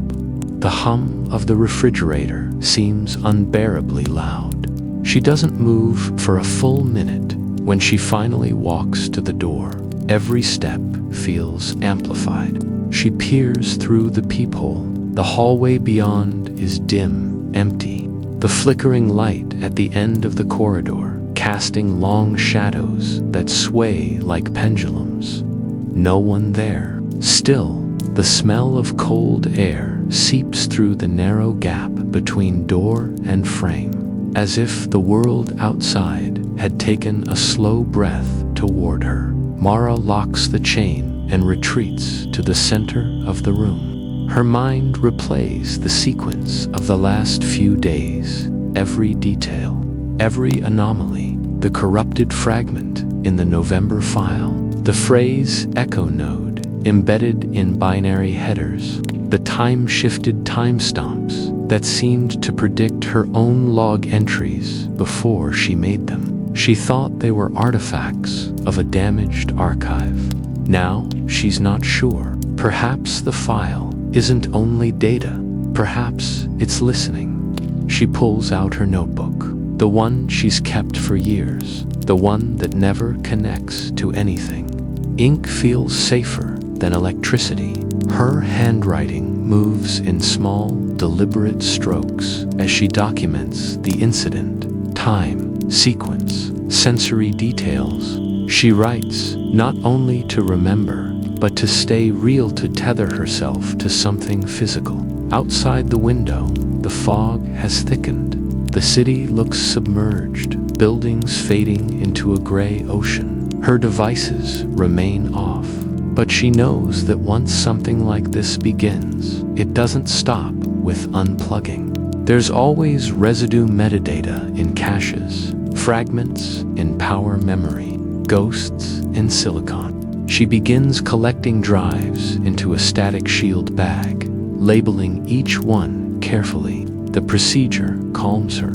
The hum of the refrigerator seems unbearably loud. She doesn't move for a full minute. When she finally walks to the door, every step feels amplified. She peers through the peephole. The hallway beyond is dim, empty. The flickering light at the end of the corridor, casting long shadows that sway like pendulums. No one there. Still, the smell of cold air seeps through the narrow gap between door and frame, as if the world outside had taken a slow breath toward her. Mara locks the chain and retreats to the center of the room. Her mind replays the sequence of the last few days, every detail, every anomaly, the corrupted fragment in the November file, the phrase echo node embedded in binary headers, the time-shifted timestamps that seemed to predict her own log entries before she made them. She thought they were artifacts of a damaged archive. Now she's not sure. Perhaps the file isn't only data, perhaps it's listening. She pulls out her notebook, the one she's kept for years, the one that never connects to anything. Ink feels safer than electricity. Her handwriting moves in small, deliberate strokes as she documents the incident, time, sequence, sensory details. She writes not only to remember, but to stay real, to tether herself to something physical. Outside the window, the fog has thickened. The city looks submerged, buildings fading into a gray ocean. Her devices remain off, but she knows that once something like this begins, it doesn't stop with unplugging. There's always residue metadata in caches, fragments in power memory, ghosts in silicon. She begins collecting drives into a static shield bag, labeling each one carefully. The procedure calms her.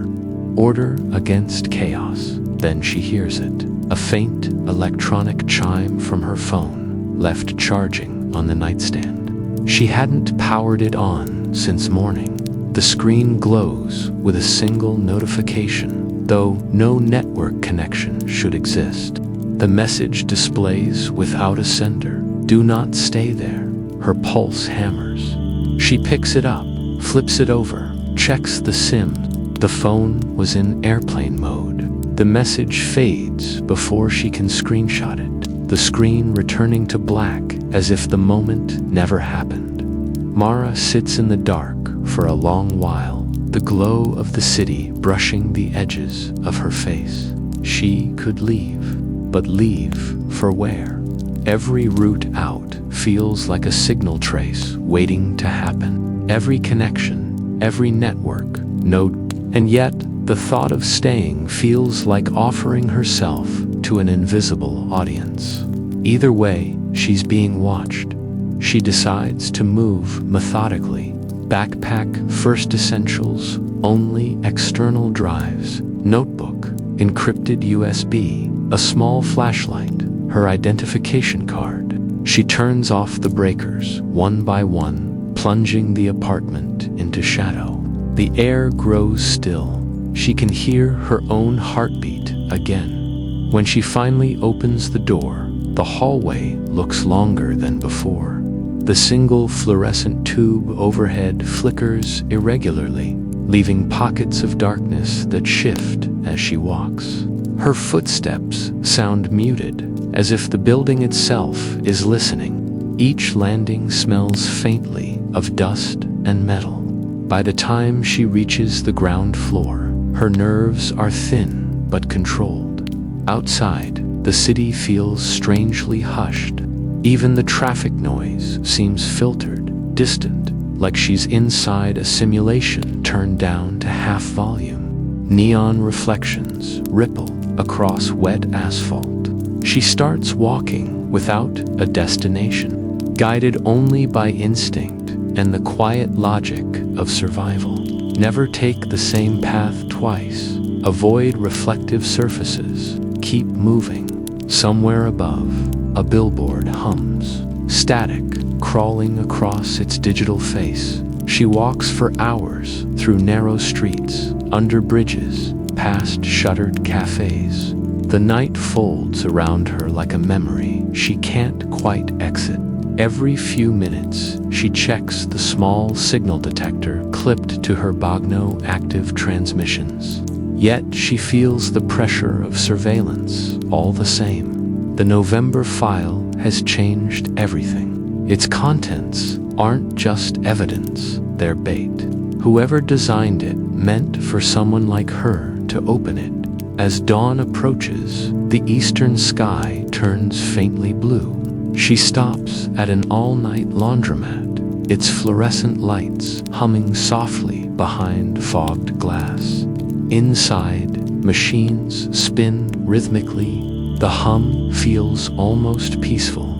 Order against chaos. Then she hears it. A faint electronic chime from her phone, left charging on the nightstand. She hadn't powered it on since morning. The screen glows with a single notification, though no network connection should exist. The message displays without a sender. Do not stay there. Her pulse hammers. She picks it up, flips it over, checks the SIM. The phone was in airplane mode. The message fades before she can screenshot it, the screen returning to black as if the moment never happened. Mara sits in the dark for a long while, the glow of the city brushing the edges of her face. She could leave, but leave for where? Every route out feels like a signal trace waiting to happen. Every connection, every network, node, and yet the thought of staying feels like offering herself to an invisible audience. Either way, she's being watched. She decides to move methodically. Backpack first essentials, only external drives, notebook, encrypted USB, a small flashlight, her identification card. She turns off the breakers, one by one, plunging the apartment into shadow. The air grows still. She can hear her own heartbeat again. When she finally opens the door, the hallway looks longer than before. The single fluorescent tube overhead flickers irregularly, leaving pockets of darkness that shift as she walks. Her footsteps sound muted, as if the building itself is listening. Each landing smells faintly of dust and metal. By the time she reaches the ground floor, her nerves are thin but controlled. Outside, the city feels strangely hushed. Even the traffic noise seems filtered, distant, like she's inside a simulation turned down to half volume. Neon reflections ripple across wet asphalt. She starts walking without a destination, guided only by instinct and the quiet logic of survival. Never take the same path twice. Avoid reflective surfaces. Keep moving. Somewhere above, a billboard hums, static, crawling across its digital face. She walks for hours through narrow streets, under bridges, past shuttered cafes. The night folds around her like a memory she can't quite exit. Every few minutes, she checks the small signal detector clipped to her Bogno active transmissions. Yet she feels the pressure of surveillance all the same. The November file has changed everything. Its contents aren't just evidence, they're bait. Whoever designed it meant for someone like her to open it. As dawn approaches, the eastern sky turns faintly blue. She stops at an all-night laundromat, its fluorescent lights humming softly behind fogged glass. Inside, machines spin rhythmically. The hum feels almost peaceful.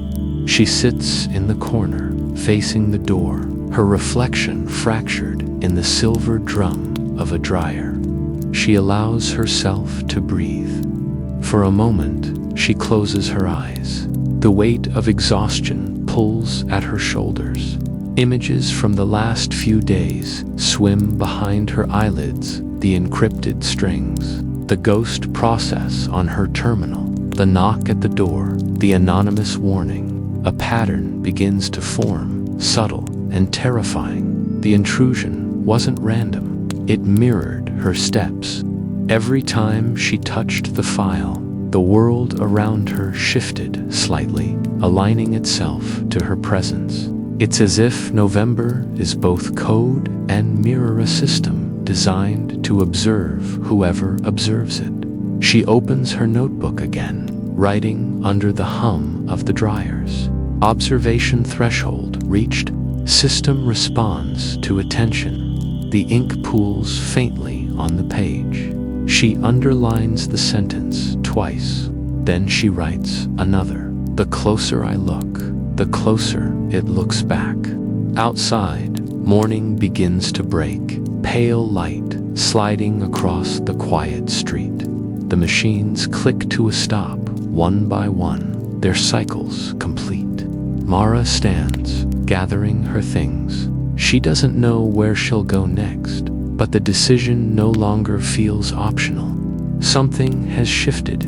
She sits in the corner, facing the door, her reflection fractured in the silver drum of a dryer. She allows herself to breathe. For a moment, she closes her eyes. The weight of exhaustion pulls at her shoulders. Images from the last few days swim behind her eyelids, the encrypted strings, the ghost process on her terminal, the knock at the door, the anonymous warning. A pattern begins to form, subtle and terrifying. The intrusion wasn't random. It mirrored her steps. Every time she touched the file, the world around her shifted slightly, aligning itself to her presence. It's as if November is both code and mirror, a system designed to observe whoever observes it. She opens her notebook again, writing under the hum of the dryers. Observation threshold reached. System responds to attention. The ink pools faintly on the page. She underlines the sentence twice. Then she writes another. The closer I look, the closer it looks back. Outside, morning begins to break. Pale light sliding across the quiet street. The machines click to a stop, one by one, their cycles complete. Mara stands, gathering her things. She doesn't know where she'll go next, but the decision no longer feels optional. Something has shifted.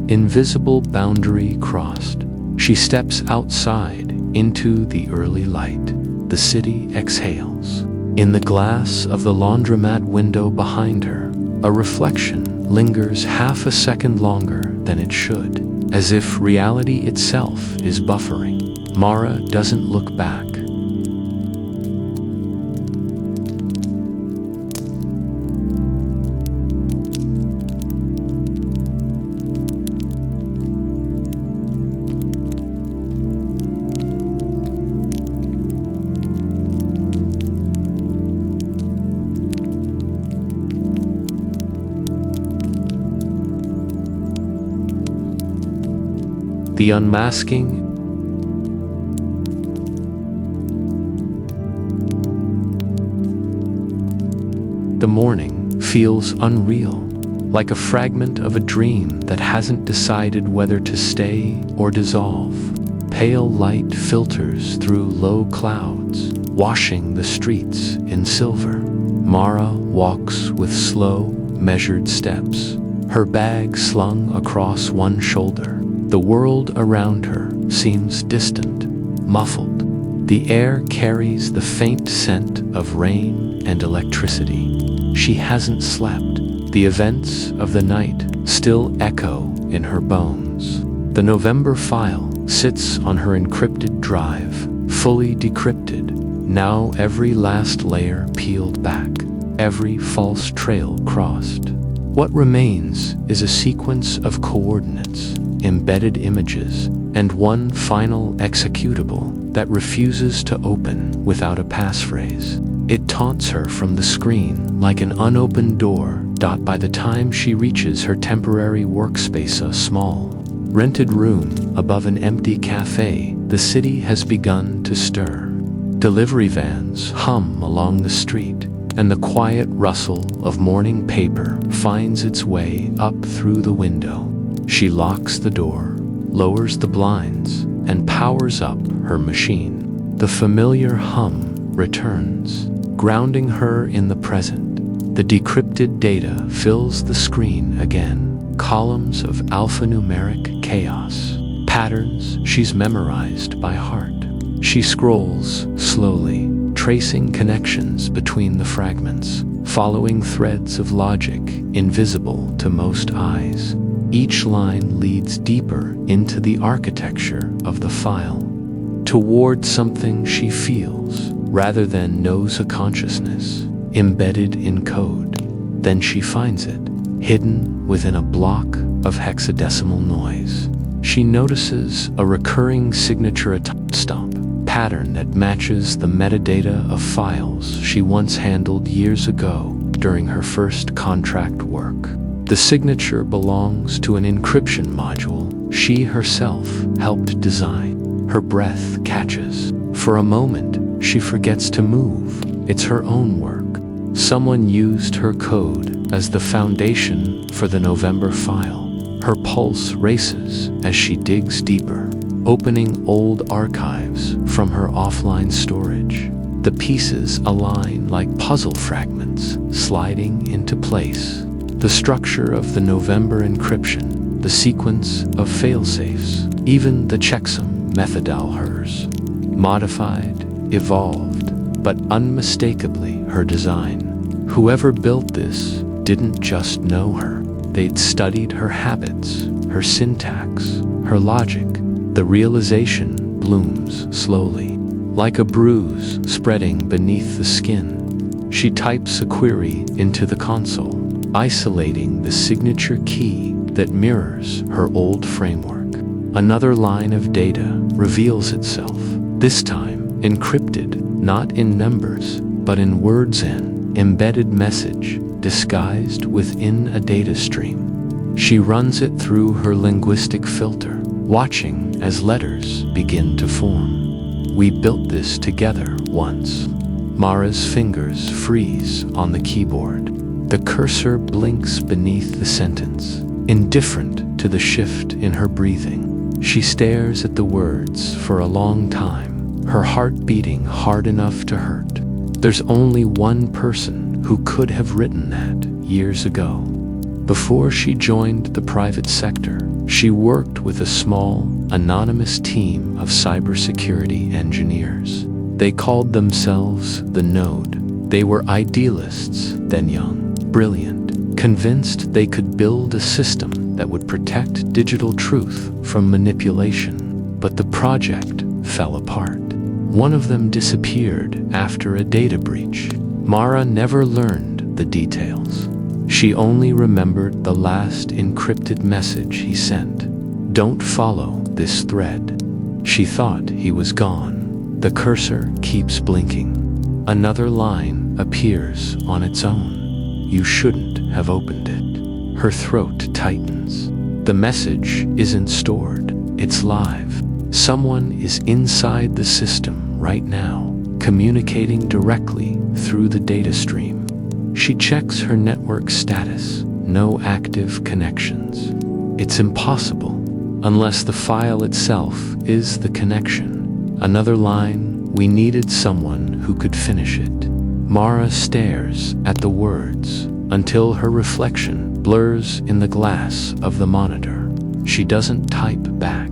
Invisible boundary crossed. She steps outside into the early light. The city exhales. In the glass of the laundromat window behind her, a reflection lingers half a second longer than it should, as if reality itself is buffering. Mara doesn't look back. The unmasking. The morning feels unreal, like a fragment of a dream that hasn't decided whether to stay or dissolve. Pale light filters through low clouds, washing the streets in silver. Mara walks with slow, measured steps, her bag slung across one shoulder. The world around her seems distant, muffled. The air carries the faint scent of rain and electricity. She hasn't slept. The events of the night still echo in her bones. The November file sits on her encrypted drive, fully decrypted. Now every last layer peeled back, every false trail crossed. What remains is a sequence of coordinates, embedded images, and one final executable that refuses to open without a passphrase. It taunts her from the screen like an unopened door. By the time she reaches her temporary workspace, a small, rented room above an empty cafe, the city has begun to stir. Delivery vans hum along the street, and the quiet rustle of morning paper finds its way up through the window. She locks the door, lowers the blinds, and powers up her machine. The familiar hum returns, grounding her in the present. The decrypted data fills the screen again, columns of alphanumeric chaos, patterns she's memorized by heart. She scrolls slowly, tracing connections between the fragments, following threads of logic invisible to most eyes. Each line leads deeper into the architecture of the file, toward something she feels rather than knows, a consciousness embedded in code. Then she finds it, hidden within a block of hexadecimal noise. She notices a recurring signature, a timestamp pattern that matches the metadata of files she once handled years ago during her first contract work. The signature belongs to an encryption module she herself helped design. Her breath catches. For a moment, she forgets to move. It's her own work. Someone used her code as the foundation for the November file. Her pulse races as she digs deeper. opening old archives from her offline storage. The pieces align like puzzle fragments, sliding into place. The structure of the November encryption, the sequence of failsafes, even the checksum method hers. Modified, evolved, but unmistakably her design. Whoever built this didn't just know her. They'd studied her habits, her syntax, her logic. The realization blooms slowly, like a bruise spreading beneath the skin. She types a query into the console, isolating the signature key that mirrors her old framework. Another line of data reveals itself, this time encrypted, not in numbers, but in words, an embedded message disguised within a data stream. She runs it through her linguistic filter, watching as letters begin to form. We built this together once. Mara's fingers freeze on the keyboard. The cursor blinks beneath the sentence, indifferent to the shift in her breathing. She stares at the words for a long time, her heart beating hard enough to hurt. There's only one person who could have written that years ago. Before she joined the private sector, she worked with a small, anonymous team of cybersecurity engineers. They called themselves the Node. They were idealists, then young, brilliant, convinced they could build a system that would protect digital truth from manipulation. But the project fell apart. One of them disappeared after a data breach. Mara never learned the details. She only remembered the last encrypted message he sent. Don't follow this thread. She thought he was gone. The cursor keeps blinking. Another line appears on its own. You shouldn't have opened it. Her throat tightens. The message isn't stored. It's live. Someone is inside the system right now, communicating directly through the data stream. She checks her network status. No active connections. It's impossible, unless the file itself is the connection. Another line, we needed someone who could finish it. Mara stares at the words until her reflection blurs in the glass of the monitor. She doesn't type back.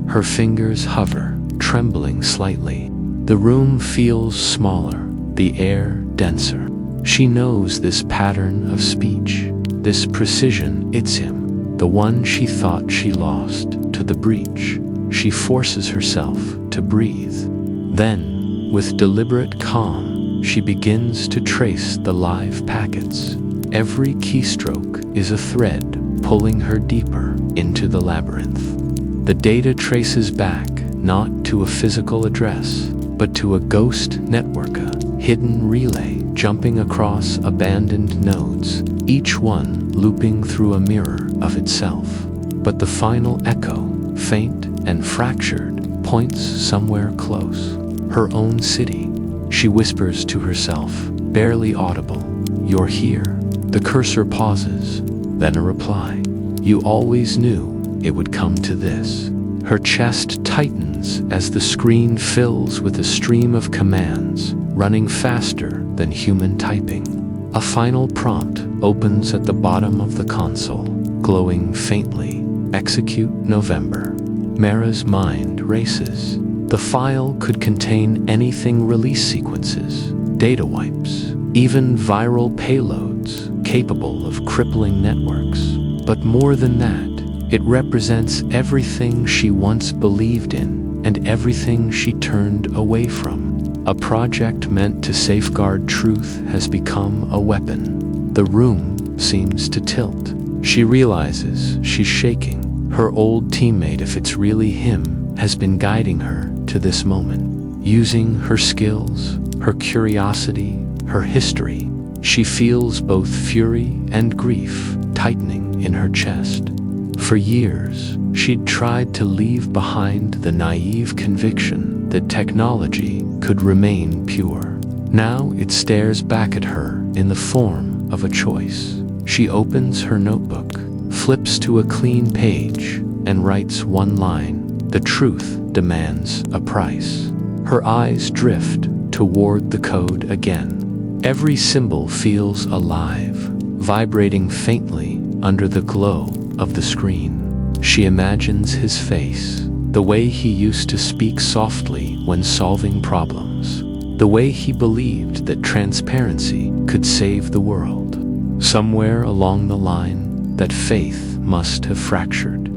Her fingers hover, trembling slightly. The room feels smaller, the air denser. She knows this pattern of speech, this precision. It's him, the one she thought she lost to the breach. She forces herself to breathe. Then, with deliberate calm, she begins to trace the live packets. Every keystroke is a thread pulling her deeper into the labyrinth. The data traces back not to a physical address, but to a ghost network, a hidden relay jumping across abandoned nodes, each one looping through a mirror of itself. But the final echo, faint and fractured, points somewhere close. Her own city. She whispers to herself, barely audible, "You're here." The cursor pauses, then a reply. You always knew it would come to this. Her chest tightens as the screen fills with a stream of commands, running faster than human typing. A final prompt opens at the bottom of the console, glowing faintly. Execute November. Mara's mind races. The file could contain anything: release sequences, data wipes, even viral payloads capable of crippling networks. But more than that, it represents everything she once believed in and everything she turned away from. A project meant to safeguard truth has become a weapon. The room seems to tilt. She realizes she's shaking. Her old teammate, if it's really him, has been guiding her to this moment. Using her skills, her curiosity, her history, she feels both fury and grief tightening in her chest. For years, she'd tried to leave behind the naive conviction that technology could remain pure. Now it stares back at her in the form of a choice. She opens her notebook, flips to a clean page, and writes one line, The truth demands a price. Her eyes drift toward the code again. Every symbol feels alive, vibrating faintly under the glow of the screen. She imagines his face, the way he used to speak softly when solving problems, the way he believed that transparency could save the world. Somewhere along the line, that faith must have fractured.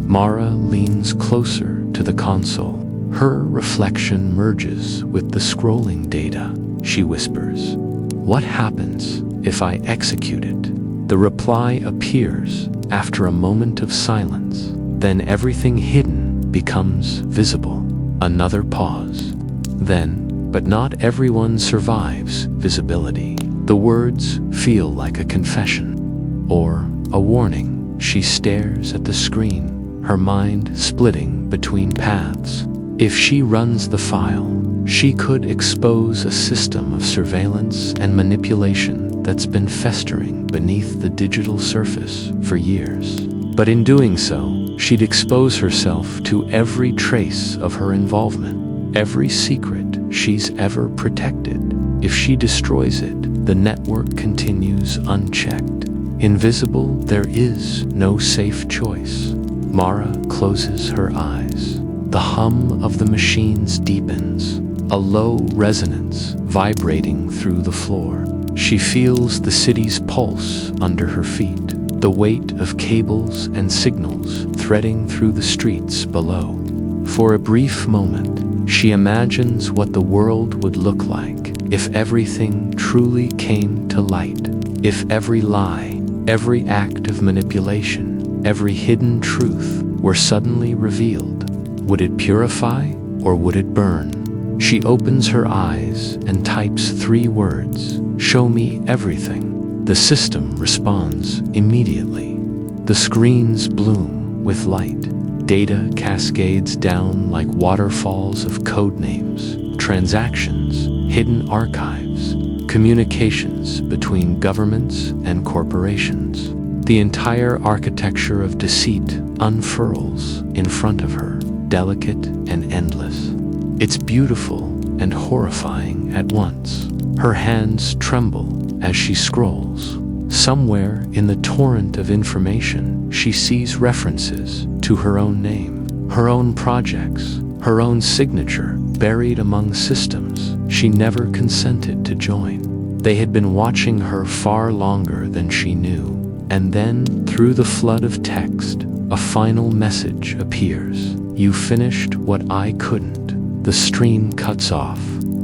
Mara leans closer to the console. Her reflection merges with the scrolling data. She whispers, "What happens if I execute it?" The reply appears after a moment of silence. Then everything hidden becomes visible. Another pause. Then, but not everyone survives visibility. The words feel like a confession or a warning. She stares at the screen, her mind splitting between paths. If she runs the file, she could expose a system of surveillance and manipulation that's been festering beneath the digital surface for years. But in doing so, she'd expose herself to every trace of her involvement, every secret she's ever protected. If she destroys it, the network continues unchecked. Invisible, there is no safe choice. Mara closes her eyes. The hum of the machines deepens, a low resonance vibrating through the floor. She feels the city's pulse under her feet, the weight of cables and signals threading through the streets below. For a brief moment, she imagines what the world would look like if everything truly came to light, if every lie, every act of manipulation, every hidden truth were suddenly revealed. Would it purify or would it burn? She opens her eyes and types 3 words, "Show me everything." The system responds immediately. The screens bloom with light. Data cascades down like waterfalls of code names, transactions, hidden archives, communications between governments and corporations. The entire architecture of deceit unfurls in front of her, delicate and endless. It's beautiful and horrifying at once. Her hands tremble as she scrolls. Somewhere in the torrent of information, she sees references to her own name, her own projects, her own signature buried among systems she never consented to join. They had been watching her far longer than she knew. And then, through the flood of text, a final message appears. "You finished what I couldn't." The stream cuts off.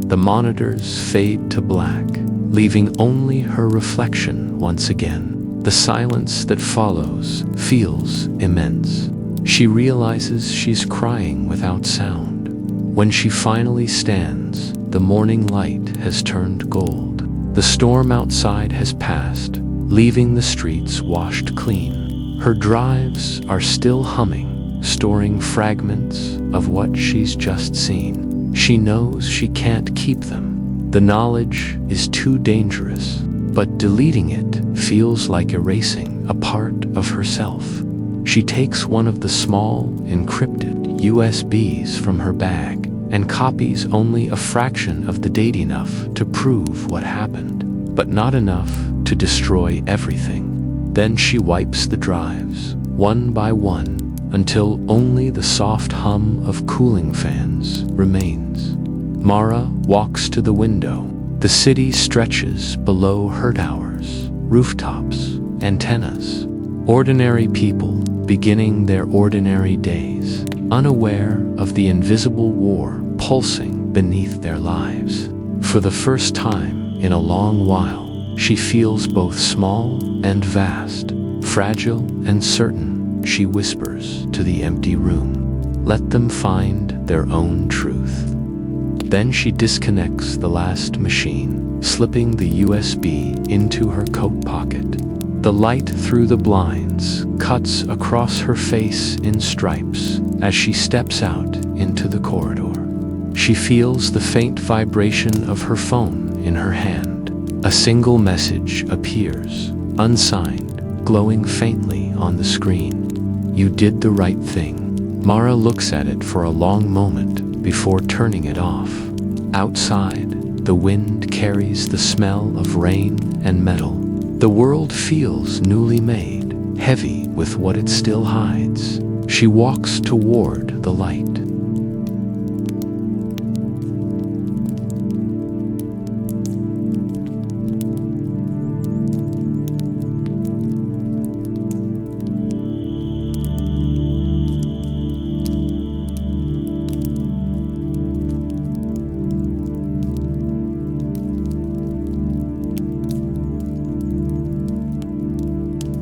The monitors fade to black, leaving only her reflection once again. The silence that follows feels immense. She realizes she's crying without sound. When she finally stands, the morning light has turned gold. The storm outside has passed, leaving the streets washed clean. Her drives are still humming, storing fragments of what she's just seen. She knows she can't keep them. The knowledge is too dangerous, but deleting it feels like erasing a part of herself. She takes one of the small, encrypted USBs from her bag and copies only a fraction of the data, enough to prove what happened, but not enough to destroy everything. Then she wipes the drives, one by one, until only the soft hum of cooling fans remains. Mara walks to the window. The city stretches below her towers, rooftops, antennas. Ordinary people beginning their ordinary days, unaware of the invisible war pulsing beneath their lives. For the first time in a long while, she feels both small and vast, fragile and certain. She whispers to the empty room, "Let them find their own truth." Then she disconnects the last machine, slipping the USB into her coat pocket. The light through the blinds cuts across her face in stripes as she steps out into the corridor. She feels the faint vibration of her phone in her hand. A single message appears, unsigned, glowing faintly on the screen. "You did the right thing." Mara looks at it for a long moment before turning it off. Outside, the wind carries the smell of rain and metal. The world feels newly made, heavy with what it still hides. She walks toward the light.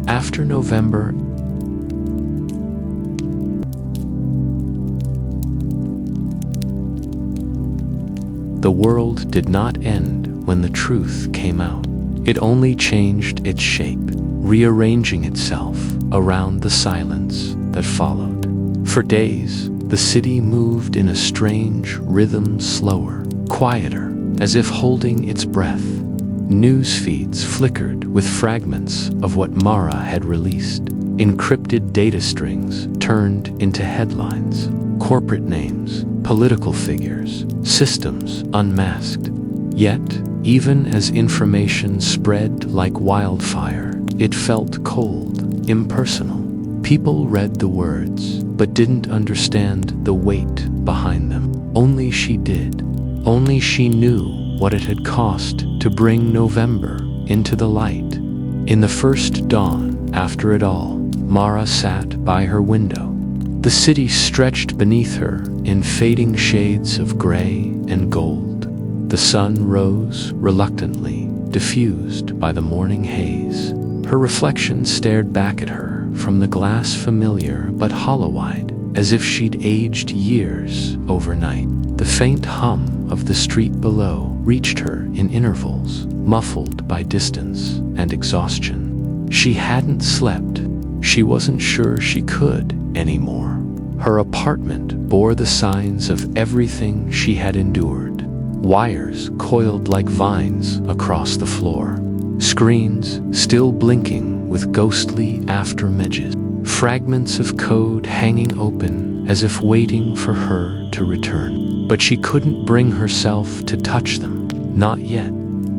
After November, the world did not end when the truth came out. It only changed its shape, rearranging itself around the silence that followed. For days, the city moved in a strange rhythm, slower, quieter, as if holding its breath. News feeds flickered with fragments of what Mara had released. Encrypted data strings turned into headlines. Corporate names, political figures, systems unmasked. Yet, even as information spread like wildfire, it felt cold, impersonal. People read the words, but didn't understand the weight behind them. Only she did. Only she knew what it had cost to bring November into the light. In the first dawn, after it all, Mara sat by her window. The city stretched beneath her in fading shades of gray and gold. The sun rose reluctantly, diffused by the morning haze. Her reflection stared back at her from the glass, familiar but hollow-eyed, as if she'd aged years overnight. The faint hum of the street below reached her in intervals, muffled by distance and exhaustion. She hadn't slept. She wasn't sure she could anymore. Her apartment bore the signs of everything she had endured. Wires coiled like vines across the floor. Screens still blinking with ghostly aftermessages. Fragments of code hanging open as if waiting for her to return. But she couldn't bring herself to touch them. Not yet.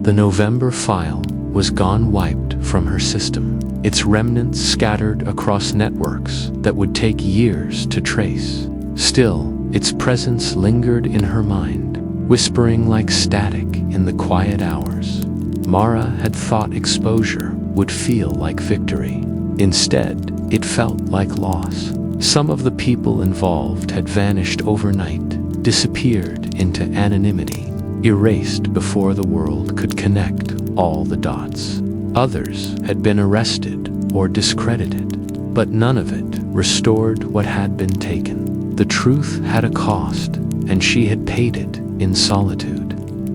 The November file was gone, wiped from her system, its remnants scattered across networks that would take years to trace. Still, its presence lingered in her mind, whispering like static in the quiet hours. Mara had thought exposure would feel like victory. Instead, it felt like loss. Some of the people involved had vanished overnight, disappeared into anonymity, erased before the world could connect all the dots. Others had been arrested or discredited, but none of it restored what had been taken. The truth had a cost, and she had paid it in solitude.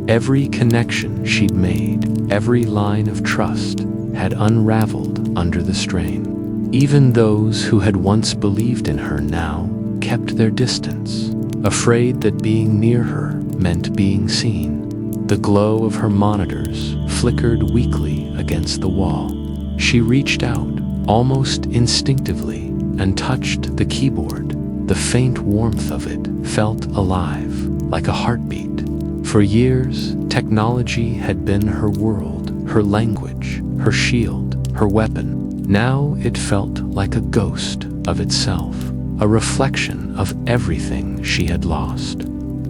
Every connection she'd made, every line of trust, had unraveled under the strain. Even those who had once believed in her now kept their distance, afraid that being near her meant being seen. The glow of her monitors flickered weakly against the wall. She reached out, almost instinctively, and touched the keyboard. The faint warmth of it felt alive, like a heartbeat. For years, technology had been her world, her language, her shield, her weapon. Now it felt like a ghost of itself, a reflection of everything she had lost.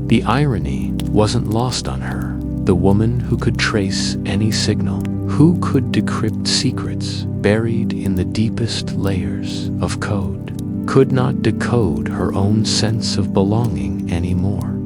The irony wasn't lost on her. The woman who could trace any signal, who could decrypt secrets buried in the deepest layers of code, could not decode her own sense of belonging anymore.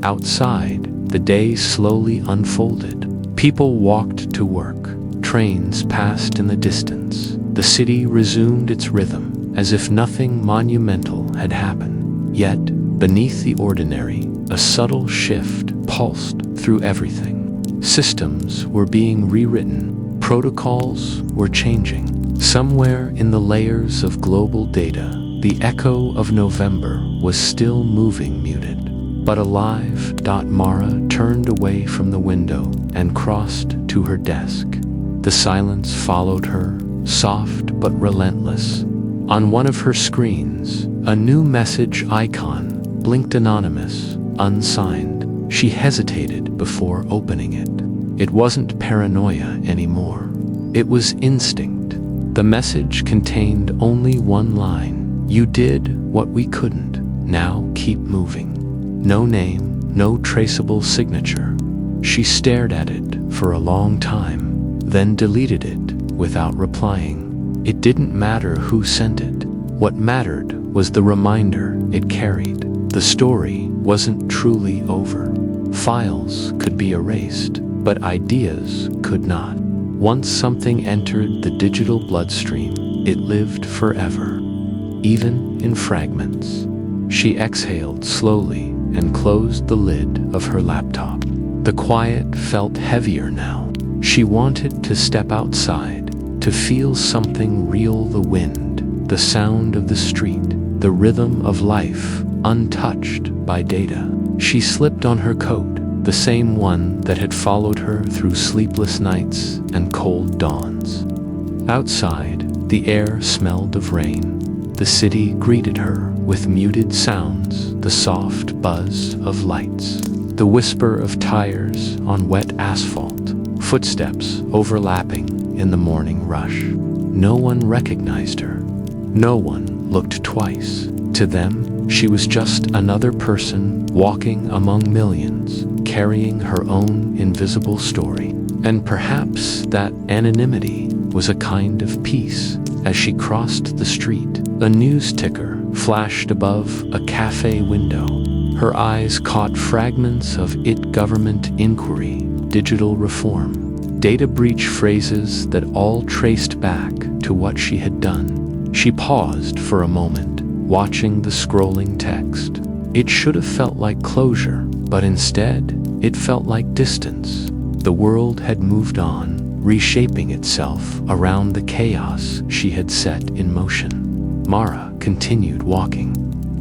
Outside, the day slowly unfolded. People walked to work. Trains passed in the distance. The city resumed its rhythm, as if nothing monumental had happened. Yet, beneath the ordinary, a subtle shift pulsed through everything. Systems were being rewritten. Protocols were changing. Somewhere in the layers of global data, the echo of November was still moving, muted, but alive. Mara turned away from the window and crossed to her desk. The silence followed her, soft but relentless. On one of her screens, a new message icon blinked, anonymous, unsigned. She hesitated before opening it. It wasn't paranoia anymore. It was instinct. The message contained only one line: "You did what we couldn't. Now keep moving." No name, no traceable signature. She stared at it for a long time, then deleted it without replying. It didn't matter who sent it. What mattered was the reminder it carried. The story wasn't truly over. Files could be erased, but ideas could not. Once something entered the digital bloodstream, it lived forever, even in fragments. She exhaled slowly and closed the lid of her laptop. The quiet felt heavier now. She wanted to step outside, to feel something real: the wind, the sound of the street, the rhythm of life, untouched by data. She slipped on her coat, the same one that had followed her through sleepless nights and cold dawns. Outside, the air smelled of rain. The city greeted her with muted sounds, the soft buzz of lights, the whisper of tires on wet asphalt, footsteps overlapping in the morning rush. No one recognized her. No one looked twice. To them, she was just another person walking among millions, carrying her own invisible story. And perhaps that anonymity was a kind of peace. As she crossed the street, a news ticker flashed above a cafe window. Her eyes caught fragments of "It government inquiry, digital reform," data breach phrases that all traced back to what she had done. She paused for a moment, watching the scrolling text. It should have felt like closure, but instead, it felt like distance. The world had moved on, reshaping itself around the chaos she had set in motion. Mara continued walking.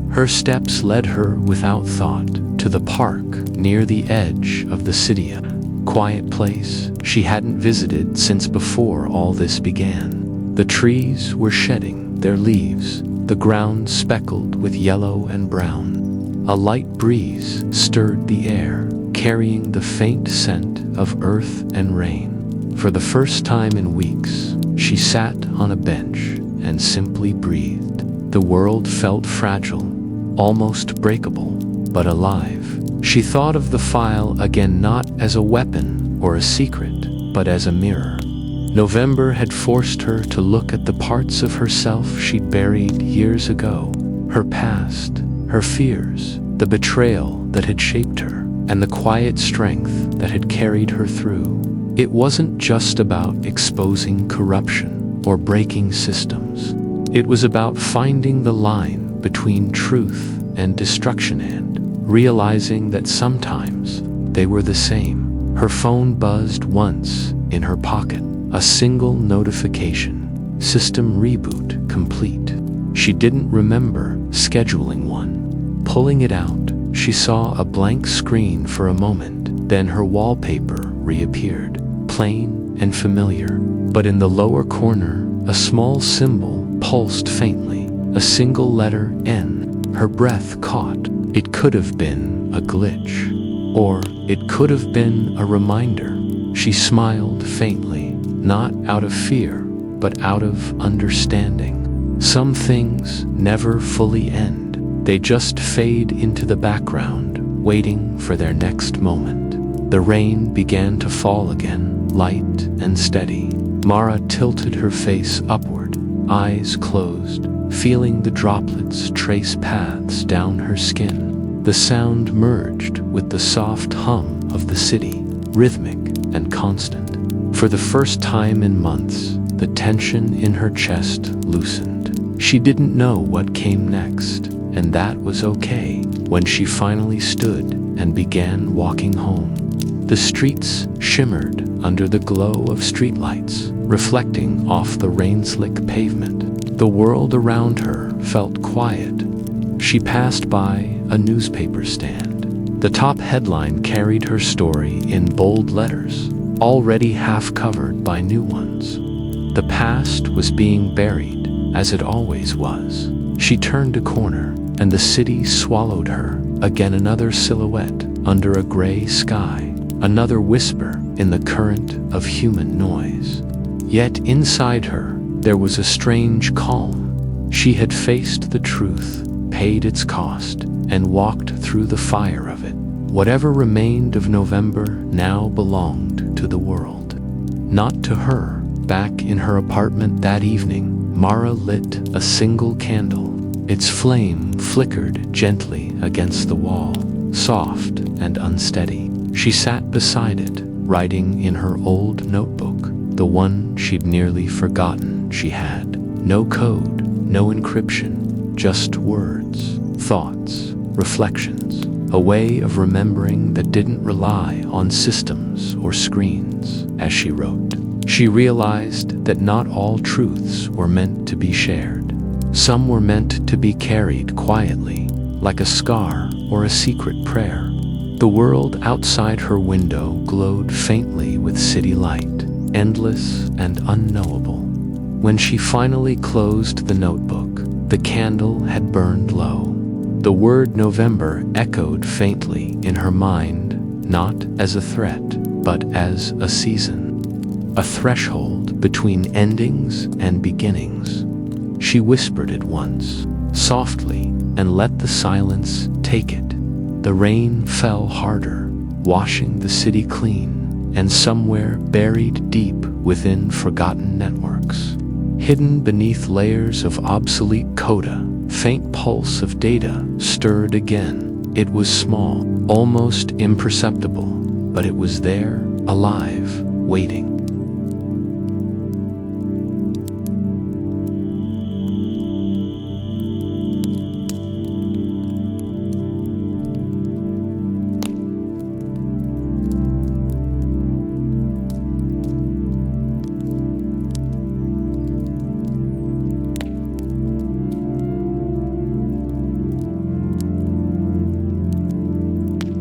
Her steps led her without thought to the park near the edge of the city, a quiet place she hadn't visited since before all this began. The trees were shedding their leaves, the ground speckled with yellow and brown. A light breeze stirred the air, carrying the faint scent of earth and rain. For the first time in weeks, she sat on a bench and simply breathed. The world felt fragile, almost breakable, but alive. She thought of the file again, not as a weapon or a secret, but as a mirror. November had forced her to look at the parts of herself she'd buried years ago. Her past, her fears, the betrayal that had shaped her, and the quiet strength that had carried her through. It wasn't just about exposing corruption or breaking systems. It was about finding the line between truth and destruction and realizing that sometimes they were the same. Her phone buzzed once in her pocket. A single notification. System reboot complete. She didn't remember scheduling one. Pulling it out, she saw a blank screen for a moment. Then her wallpaper reappeared, plain and familiar. But in the lower corner, a small symbol pulsed faintly, a single letter N. Her breath caught. It could have been a glitch, or it could have been a reminder. She smiled faintly, not out of fear, but out of understanding. Some things never fully end. They just fade into the background, waiting for their next moment. The rain began to fall again, light and steady. Mara tilted her face upward, eyes closed, feeling the droplets trace paths down her skin. The sound merged with the soft hum of the city, rhythmic and constant. For the first time in months, the tension in her chest loosened. She didn't know what came next, and that was okay. When she finally stood and began walking home, the streets shimmered under the glow of streetlights, reflecting off the rain-slick pavement. The world around her felt quiet. She passed by a newspaper stand. The top headline carried her story in bold letters, already half covered by new ones. The past was being buried, as it always was. She turned a corner, and the city swallowed her. Again another silhouette under a gray sky, another whisper in the current of human noise. Yet inside her, there was a strange calm. She had faced the truth, paid its cost, and walked through the fire of it. Whatever remained of November now belonged to the world, not to her. Back in her apartment that evening, Mara lit a single candle. Its flame flickered gently against the wall, soft and unsteady. She sat beside it, writing in her old notebook, the one she'd nearly forgotten she had. No code, no encryption, just words, thoughts, reflections, a way of remembering that didn't rely on systems or screens. As she wrote, she realized that not all truths were meant to be shared. Some were meant to be carried quietly, like a scar or a secret prayer. The world outside her window glowed faintly with city light, endless and unknowable. When she finally closed the notebook, the candle had burned low. The word November echoed faintly in her mind, not as a threat, but as a season, a threshold between endings and beginnings. She whispered it once, softly, and let the silence take it. The rain fell harder, washing the city clean, and somewhere buried deep within forgotten networks, hidden beneath layers of obsolete coda, faint pulse of data stirred again. It was small, almost imperceptible, but it was there, alive, waiting.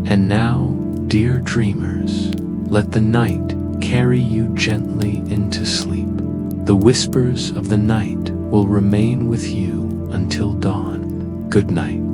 And now, dear dreamers, let the night carry you gently into sleep. The whispers of the night will remain with you until dawn. Good night.